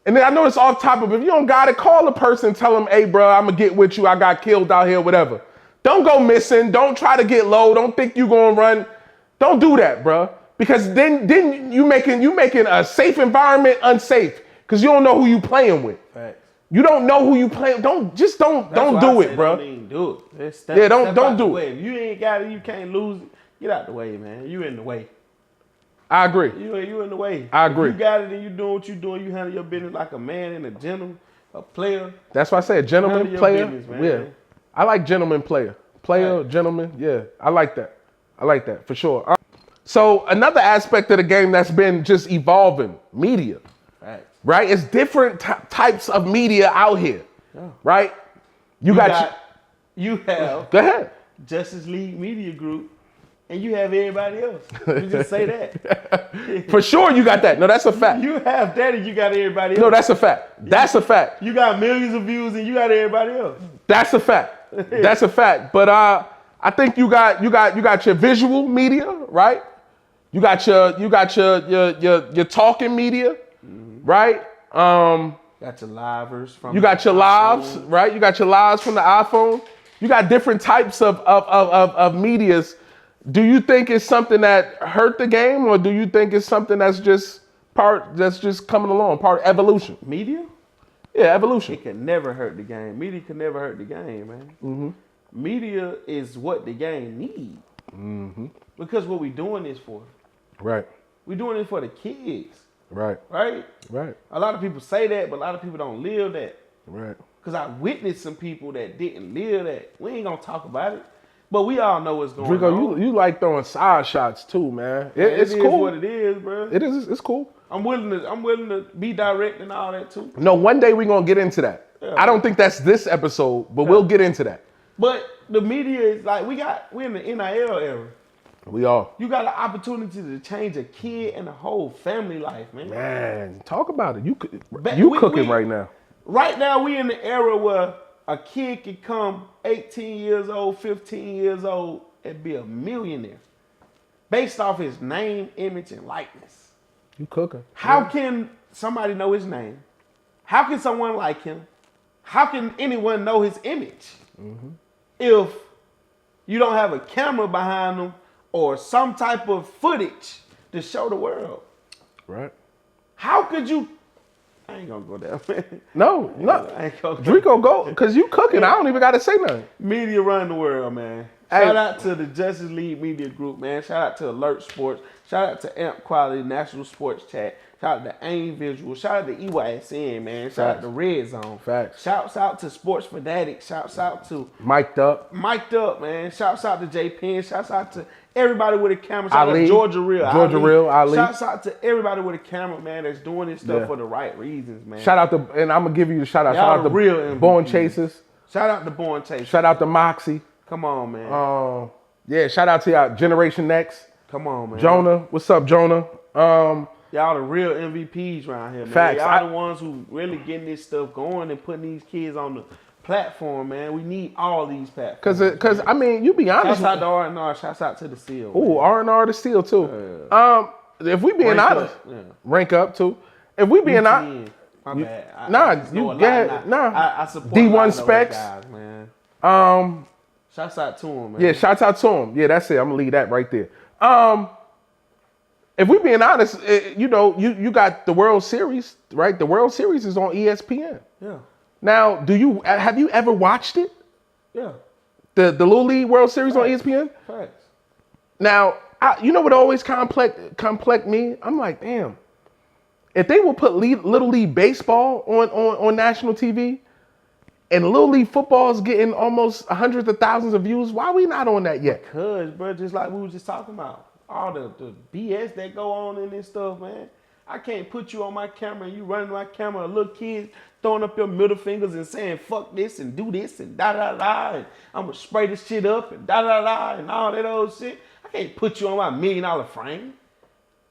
A: And then I know it's off topic, but if you don't got it, call a person and tell them, hey, bro, I'm going to get with you. I got killed out here, whatever. Don't go missing. Don't try to get low. Don't think you going to run. Don't do that, bro. Because then you making a safe environment unsafe because you don't know who you playing with.
B: Right.
A: You don't know who you playing. Don't do it, bro.
B: Don't even do it.
A: Don't do it.
B: If you ain't got it, you can't lose it. Get out the way, man. You in the way.
A: I agree.
B: You in the way.
A: I agree.
B: If you got it and you doing what you doing, you handle your business like a man and a gentleman, a player.
A: That's why I say a gentleman, player.
B: Business,
A: yeah. I like gentleman, player. Player, right. Gentleman, yeah. I like that, for sure. So another aspect of the game that's been just evolving, media. Right? It's different types of media out here. Yeah. Right? You have
B: Go ahead. Justice League Media Group. And you have everybody else. You just say that.
A: For sure you got that. No, that's a fact.
B: You have that and you got everybody else.
A: No, that's a fact. That's a fact.
B: You got millions of views and you got everybody else.
A: That's a fact. That's a fact. But I think you got your visual media, right? You got your talking media, right?
B: Got your livers from
A: You got your lives, right? You got your lives from the iPhone. You got different types of medias. Do you think it's something that hurt the game, or do you think it's something that's just coming along, part evolution?
B: Media?
A: Yeah, evolution.
B: It can never hurt the game. Media can never hurt the game, man. Mm-hmm. media is what the game need.
A: Mm-hmm.
B: Because what we doing this for.
A: Right.
B: We doing it for the kids.
A: Right.
B: Right?
A: Right.
B: A lot of people say that, but a lot of people don't live that.
A: Right.
B: Because I witnessed some people that didn't live that. We ain't going to talk about it. But we all know what's going on.
A: Drico, you like throwing side shots too, man. It's
B: It
A: cool.
B: is what it is, bro.
A: It is. It's cool.
B: I'm willing to be direct and all that too.
A: No, one day we're going to get into that.
B: Yeah.
A: I don't think that's this episode, but we'll get into that.
B: But the media is like, we're in the NIL era.
A: We are.
B: You got an opportunity to change a kid and a whole family life, man.
A: Man, talk about it. You cooking
B: we-
A: right now.
B: Right now, we in the era where a kid can come 18 years old, 15 years old, and be a millionaire based off his name, image, and likeness.
A: You cooking.
B: How can somebody know his name? How can someone like him? How can anyone know his image if you don't have a camera behind them or some type of footage to show the world?
A: Right.
B: How could you? I ain't gonna go there, man.
A: No.
B: I ain't gonna
A: Drico, go, because you cooking. I don't even got to say nothing.
B: Media run the world, man.
A: Hey.
B: Shout out to the Justice League Media Group, man. Shout out to Alert Sports. Shout out to Amp Quality National Sports Chat. Shout out to AIM Visual. Shout out to EYSN, man. Shout out to Red Zone.
A: Facts.
B: Shouts out to Sports Fanatics. Shouts out to
A: Mic'd up.
B: man. Shouts out to J Penn. Shouts out to everybody with a camera. Shout out
A: Ali.
B: to Georgia Real.
A: Ali.
B: Shouts out to everybody with a camera, man, that's doing this stuff
A: Yeah.
B: for the right reasons, man.
A: Shout out to, and I'm going to give you the shout out.
B: Y'all
A: Shout out
B: the
A: to
B: real MVPs.
A: Born Chasers.
B: Shout out to Born Chase.
A: Shout out to Moxie.
B: Come on, man.
A: Yeah, shout out to y'all, Generation Next.
B: Come on, man.
A: Jonah. What's up, Jonah?
B: Y'all the real MVPs around here, man.
A: Facts.
B: Y'all the ones who really getting this stuff going and putting these kids on the platform, man. We need all these platforms.
A: Because I mean, you be honest.
B: Shouts out to R&R. Shouts out to the Seal.
A: Ooh, R&R to Steel too. If we being
B: Rank
A: honest,
B: up, yeah.
A: rank up too. If we being honest,
B: My bad.
A: nah,
B: just
A: you
B: know a lot
A: get-
B: now.
A: nah.
B: I support
A: D1
B: a lot of those
A: specs.
B: guys, man. Shouts out to them, man.
A: yeah, shouts out to him. Yeah, that's it. I'm gonna leave that right there. If we being honest, you know, you got the World Series, right? The World Series is on ESPN.
B: Yeah.
A: Now, have you ever watched it?
B: Yeah.
A: The Little League World Series on ESPN?
B: Facts.
A: Now, you know what always complex me? I'm like, damn. If they will put Little League baseball on national TV, and Little League football is getting almost hundreds of thousands of views, why we not on that yet?
B: Cause, bro, just like we was just talking about, all the BS that go on in this stuff, man. I can't put you on my camera and you running my camera, little kids throwing up your middle fingers and saying fuck this and do this and da da da and I'm gonna spray this shit up and da da da and all that old shit. I can't put you on my $1 million frame.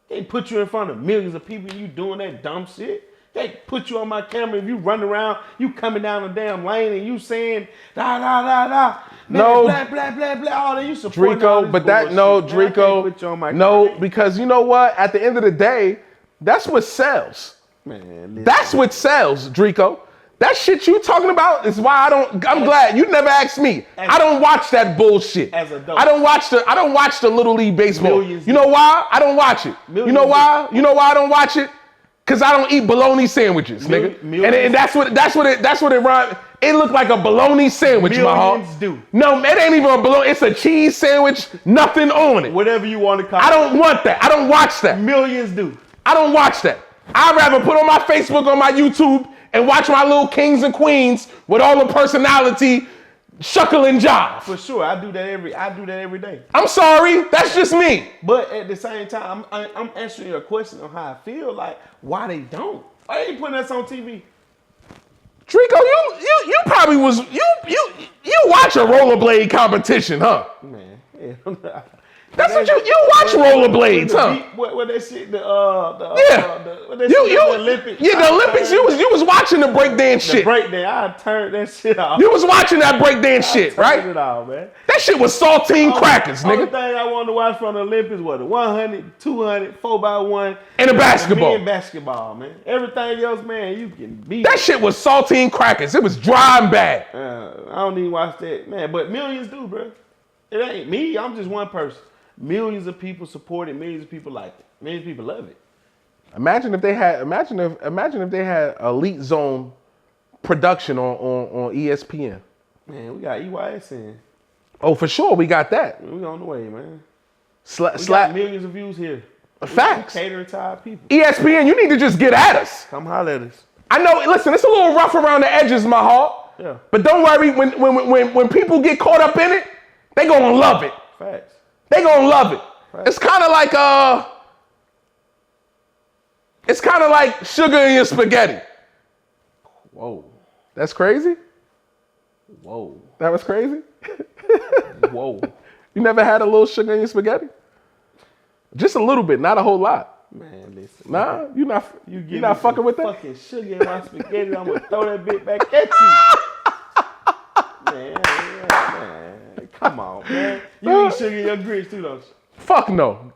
B: Can't put you in front of millions of people and you doing that dumb shit. Can't put you on my camera if you running around, you coming down the damn lane and you saying da da da da.
A: No,
B: blah blah blah blah. All that you supporting all
A: Drico,
B: this
A: but that
B: bullshit,
A: no,
B: man. I can't put you on my
A: Drico, no,
B: camera.
A: because you know what? At the end of the day, that's what sells.
B: Man, listen.
A: That's what sells, Drico. That shit you talking about is why I'm glad you never asked me. I don't watch that bullshit.
B: As a dope.
A: I don't watch the Little League baseball.
B: Millions
A: You know why? I don't watch it. You know why? You know why I don't watch it? Cause I don't eat bologna sandwiches, nigga. And that's what it rhymes. It looked like a bologna sandwich, my heart.
B: Millions do.
A: No, it ain't even a bologna. It's a cheese sandwich, nothing on it.
B: Whatever you want to call it.
A: I don't want that. I don't watch that.
B: Millions do.
A: I don't watch that. I'd rather put on my Facebook, on my YouTube, and watch my little kings and queens with all the personality, shuckle and jive.
B: For sure, I do that every day.
A: I'm sorry, that's just me.
B: But at the same time, I'm answering your question on how I feel. Like, why they don't? Why they ain't putting us on TV?
A: Drico, you probably was you watch a rollerblade competition, huh?
B: Man, yeah.
A: That's what you watch rollerblades, huh?
B: What that shit? The Olympics.
A: Yeah, the Olympics. You was watching the breakdance shit.
B: Breakdance. I turned that shit off.
A: You was watching that breakdance shit, right?
B: Turned it off, man.
A: That shit was saltine crackers,
B: Only
A: nigga.
B: thing I wanted to watch from the Olympics was the 100, 200, 4x1.
A: And the basketball.
B: And basketball, man. Everything else, man, you can beat.
A: That shit was saltine crackers. It was dry and bad.
B: I don't even watch that, man. But millions do, bro. It ain't me. I'm just one person. Millions of people support it. Millions of people like it. Millions of people love it.
A: Imagine if they had Elite Zone production on ESPN.
B: Man, we got EYSN.
A: Oh, for sure, we got that.
B: We on the way, man.
A: We
B: We got millions of views here.
A: Facts.
B: Catering to our people.
A: ESPN, you need to just get at us.
B: Come holler at us.
A: I know, listen, it's a little rough around the edges, my heart.
B: Yeah.
A: But don't worry, when people get caught up in it, they gonna love it.
B: Facts.
A: They gonna love it.
B: Right.
A: It's kind of like sugar in your spaghetti.
B: Whoa.
A: That's crazy?
B: Whoa.
A: That was crazy?
B: Whoa.
A: You never had a little sugar in your spaghetti? Just a little bit, not a whole lot.
B: Man, listen.
A: Nah, you're not
B: You
A: not fucking with that?
B: Fucking sugar in my spaghetti, I'm gonna throw that bit back at you. Man, come on, man. You eat sugar in your grits too, don't you?
A: Fuck no.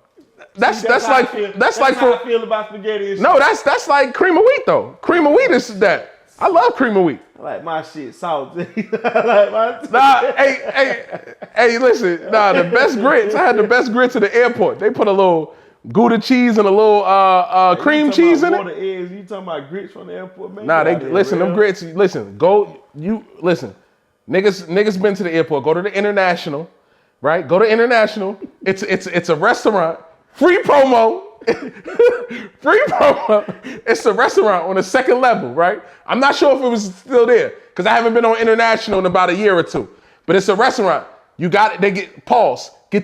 A: That's
B: how I
A: like
B: feel.
A: that's like
B: how
A: for
B: I feel about spaghetti and
A: no,
B: shit.
A: that's like cream of wheat though. Cream of wheat is that. I love cream of wheat.
B: I like my shit salty. I like my
A: Nah, hey, listen. Nah, the best grits. I had the best grits at the airport. They put a little Gouda cheese and a little cream cheese in it.
B: Eggs. You talking about grits from the airport, man?
A: Nah, listen. Them grits. Listen, listen. Niggas been to the airport. Go to the International, right? Go to International. It's a restaurant. Free promo. Free promo. It's a restaurant on the second level, right? I'm not sure if it was still there because I haven't been on International in about a year or two. But it's a restaurant. You got it. They get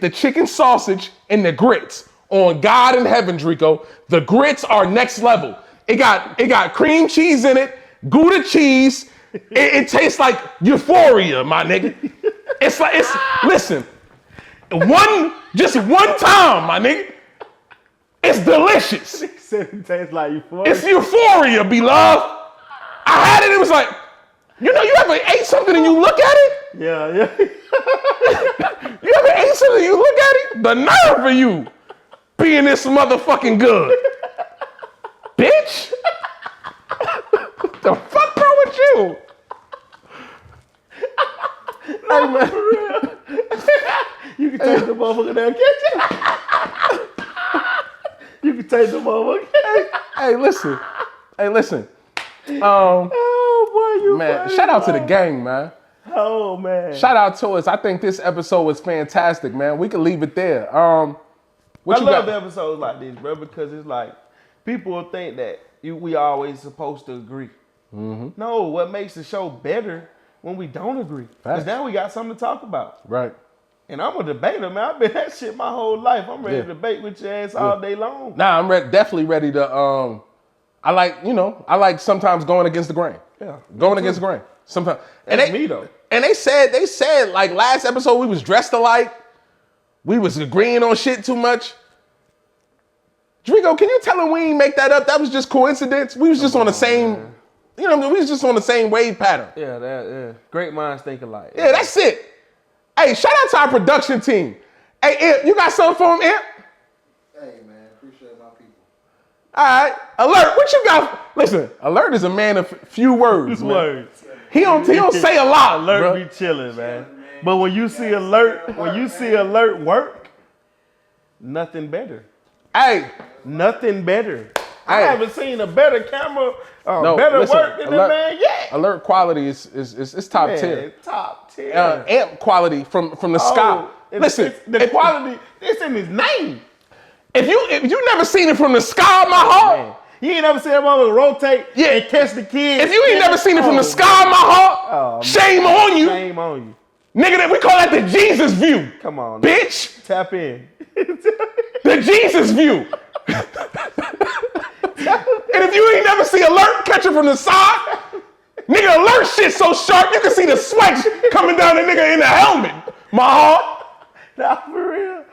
A: the chicken sausage and the grits. On God in heaven, Drico. The grits are next level. It got cream cheese in it, Gouda cheese. It tastes like euphoria, my nigga. Listen, just one time, my nigga. It's delicious.
B: It tastes like euphoria.
A: It's euphoria, beloved. I had it. It was like, you ever ate something and you look at it?
B: Yeah.
A: You ever ate something and you look at it? The nerve of you being this motherfucking good. Bitch. What the fuck wrong with you?
B: Hey, man. You can take the motherfucker down kitchen. You can take the motherfucker.
A: Hey, listen.
B: Oh, boy, you
A: Man,
B: funny,
A: shout out to
B: boy.
A: the gang, man.
B: Oh, man.
A: Shout out to us. I think this episode was fantastic, man. We could leave it there.
B: I
A: What you
B: love
A: got?
B: episodes like this, bro, because it's like people will think that we always supposed to agree.
A: Mm-hmm.
B: No, what makes the show better when we don't agree? Because
A: Facts.
B: now we got something to talk about.
A: Right.
B: And I'm a debater, man. I've been that shit my whole life. I'm ready
A: Yeah.
B: to debate with your ass all day long.
A: Nah, I'm definitely ready to. I like sometimes going against the grain.
B: Yeah,
A: Going against the grain. Sometimes.
B: That's me though.
A: And they said like last episode we was dressed alike. We was agreeing on shit too much. Drico, can you tell him we ain't make that up? That was just coincidence. We was just on the same,
B: man.
A: we was just on the same wave pattern.
B: Yeah. Great minds think alike.
A: Yeah, that's it. Hey, shout out to our production team. Hey, Imp, you got something for him, Imp?
C: Hey, man, appreciate my people.
A: All right. Alert, what you got? Listen, Alert is a man of few words, man.
B: Words.
A: He don't say a lot,
B: Alert
A: bruh.
B: be chilling, man. But when you see alert work, nothing better.
A: Hey,
B: Nothing better. I
A: Hey.
B: haven't seen a better camera,
A: No,
B: better
A: listen,
B: work than
A: Alert-
B: that man yet.
A: Alert quality is top tier.
B: Man, top tier.
A: Amp quality from the sky. Listen,
B: the quality, it's in his name.
A: if you never seen it from the sky, my heart.
B: Man. You ain't never seen that motherfucker rotate and catch the kids.
A: If you ain't never seen it from the sky, my heart, shame on you.
B: Shame on you.
A: Nigga, we call that the Jesus view.
B: Come on.
A: Bitch.
B: Tap in.
A: The Jesus view. And if you ain't never see Alert catching from the side, nigga, Alert shit so sharp you can see the sweat coming down the nigga in the helmet. My heart.
B: Nah, for real.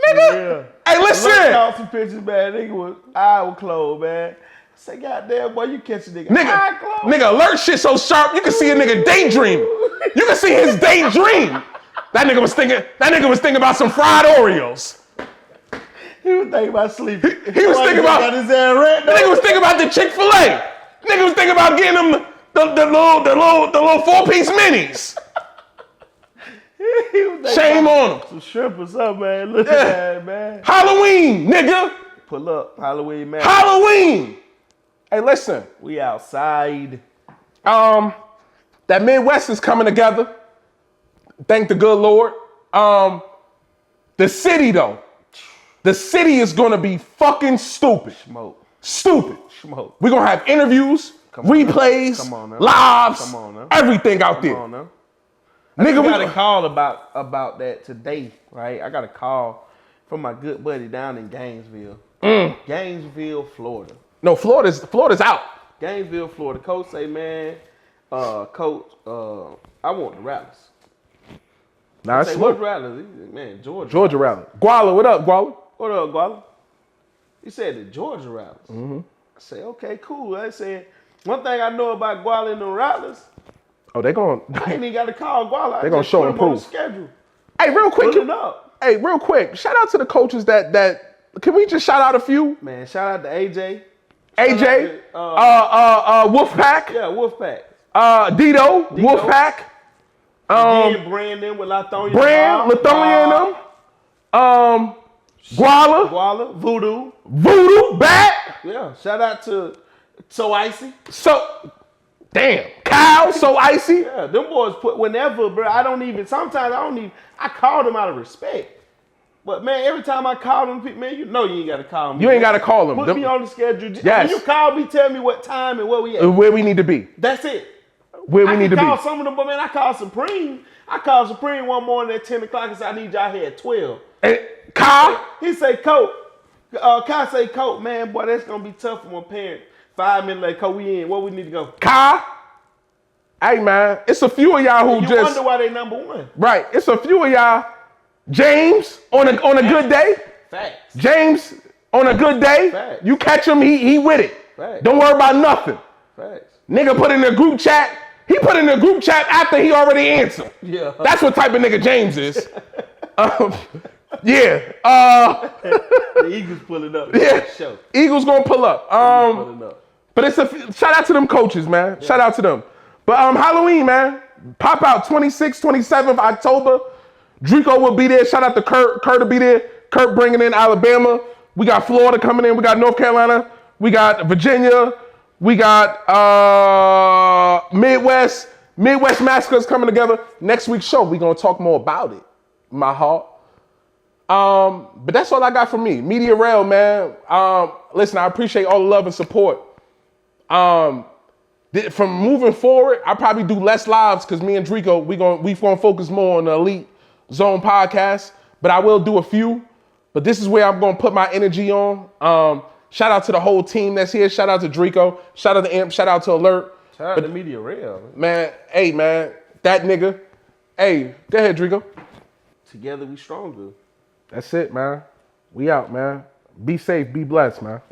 A: Nigga. Hey, listen.
B: Look out some pictures, man. Nigga was eye was closed, man. I say, goddamn, boy, you catch a nigga. Eye closed.
A: Nigga, Alert shit so sharp you can see a nigga daydream. You can see his daydream. That nigga was thinking about some fried Oreos.
B: He was thinking about sleeping.
A: He was thinking about
B: his ass rent.
A: Nigga was thinking about the Chick-fil-A. Nigga was thinking about getting him the little 4-piece minis. Shame on him.
B: Some shrimp or something, man. Look at that, man.
A: Halloween, nigga.
B: Pull up, Halloween, man.
A: Halloween. Hey, listen.
B: We outside.
A: That Midwest is coming together. Thank the good Lord. The city though. The city is gonna be fucking stupid.
B: Smoke.
A: Stupid.
B: Smoke.
A: We're gonna have interviews, replays, lives, everything out there.
B: Come on now.
A: Nigga,
B: I got a call about that today, right? I got a call from my good buddy down in Gainesville. Gainesville, Florida.
A: No, Florida's out.
B: Gainesville, Florida. Coach say, man, coach, I want the Rattlers.
A: Nah,
B: Say, what Rattlers? He said, man, Georgia.
A: Georgia Rally. Guala, what up, Guala?
B: What up, Guala? He said the Georgia Rattlers. I said, okay, cool. I said, one thing I know about Guala and the Rattlers,
A: Oh, they going.
B: I ain't even got to call Guala.
A: They gonna show and
B: him on the
A: prove.
B: schedule.
A: Hey, real quick.
B: Put it up.
A: Hey, real quick. Shout out to the coaches that. Can we just shout out a few?
B: Man, shout out to AJ.
A: AJ, Wolfpack.
B: Yeah, Wolfpack.
A: Dito, Wolfpack.
B: Brandon with Lathonia.
A: Lathonia and them. Guala, Voodoo, Bat.
B: Yeah, shout out to So Icy.
A: Damn, Kyle, So Icy.
B: Yeah, them boys put whenever, bro. I call them out of respect. But man, every time I call them, man, you know you ain't got to call me.
A: You ain't got to call them.
B: Put me on the schedule.
A: Yes.
B: When you call me, tell me what time and where we at.
A: Where we need to be.
B: That's it.
A: Where we need to be.
B: I call some of them, but man, I called Supreme. I called Supreme one morning at 10 o'clock and said, I need y'all here at 12.
A: And Kyle?
B: He say, Coach. Kyle say, Coach, man, boy, that's going to be tough for my parents. 5 minutes later, Coach, we in. Where we need to go?
A: Kyle? Hey, man, it's a few of y'all who
B: you wonder why they number one.
A: Right. It's a few of y'all. James, on a good day.
B: Facts.
A: James, on a good day.
B: Facts.
A: You catch him, he with it.
B: Facts.
A: Don't worry about nothing.
B: Facts.
A: Nigga put in the group chat. He put in the group chat after he already answered.
B: Yeah.
A: That's what type of nigga James is. Yeah.
B: The Eagles pulling up.
A: Yeah.
B: Show.
A: Eagles gonna pull up.
B: Pulling up.
A: But it's a shout out to them coaches, man. Yeah. Shout out to them. But Halloween, man. Pop out 26th, 27th October. Drico will be there. Shout out to Kurt. Kurt will be there. Kurt bringing in Alabama. We got Florida coming in. We got North Carolina. We got Virginia. We got Midwest. Midwest Massacres coming together. Next week's show, we're going to talk more about it. My heart. But that's all I got from me. Media Rell, man. Listen, I appreciate all the love and support. From moving forward, I'll probably do less lives because me and Drico, we gonna focus more on the Elite Zone podcast. But I will do a few. But this is where I'm gonna put my energy on. Shout out to the whole team that's here. Shout out to Drico. Shout out to Imp. Shout out to Alert.
B: Shout out to Media Rell.
A: Man, hey, man, that nigga. Hey, go ahead, Drico.
B: Together we stronger.
A: That's it, man. We out, man. Be safe, be blessed, man.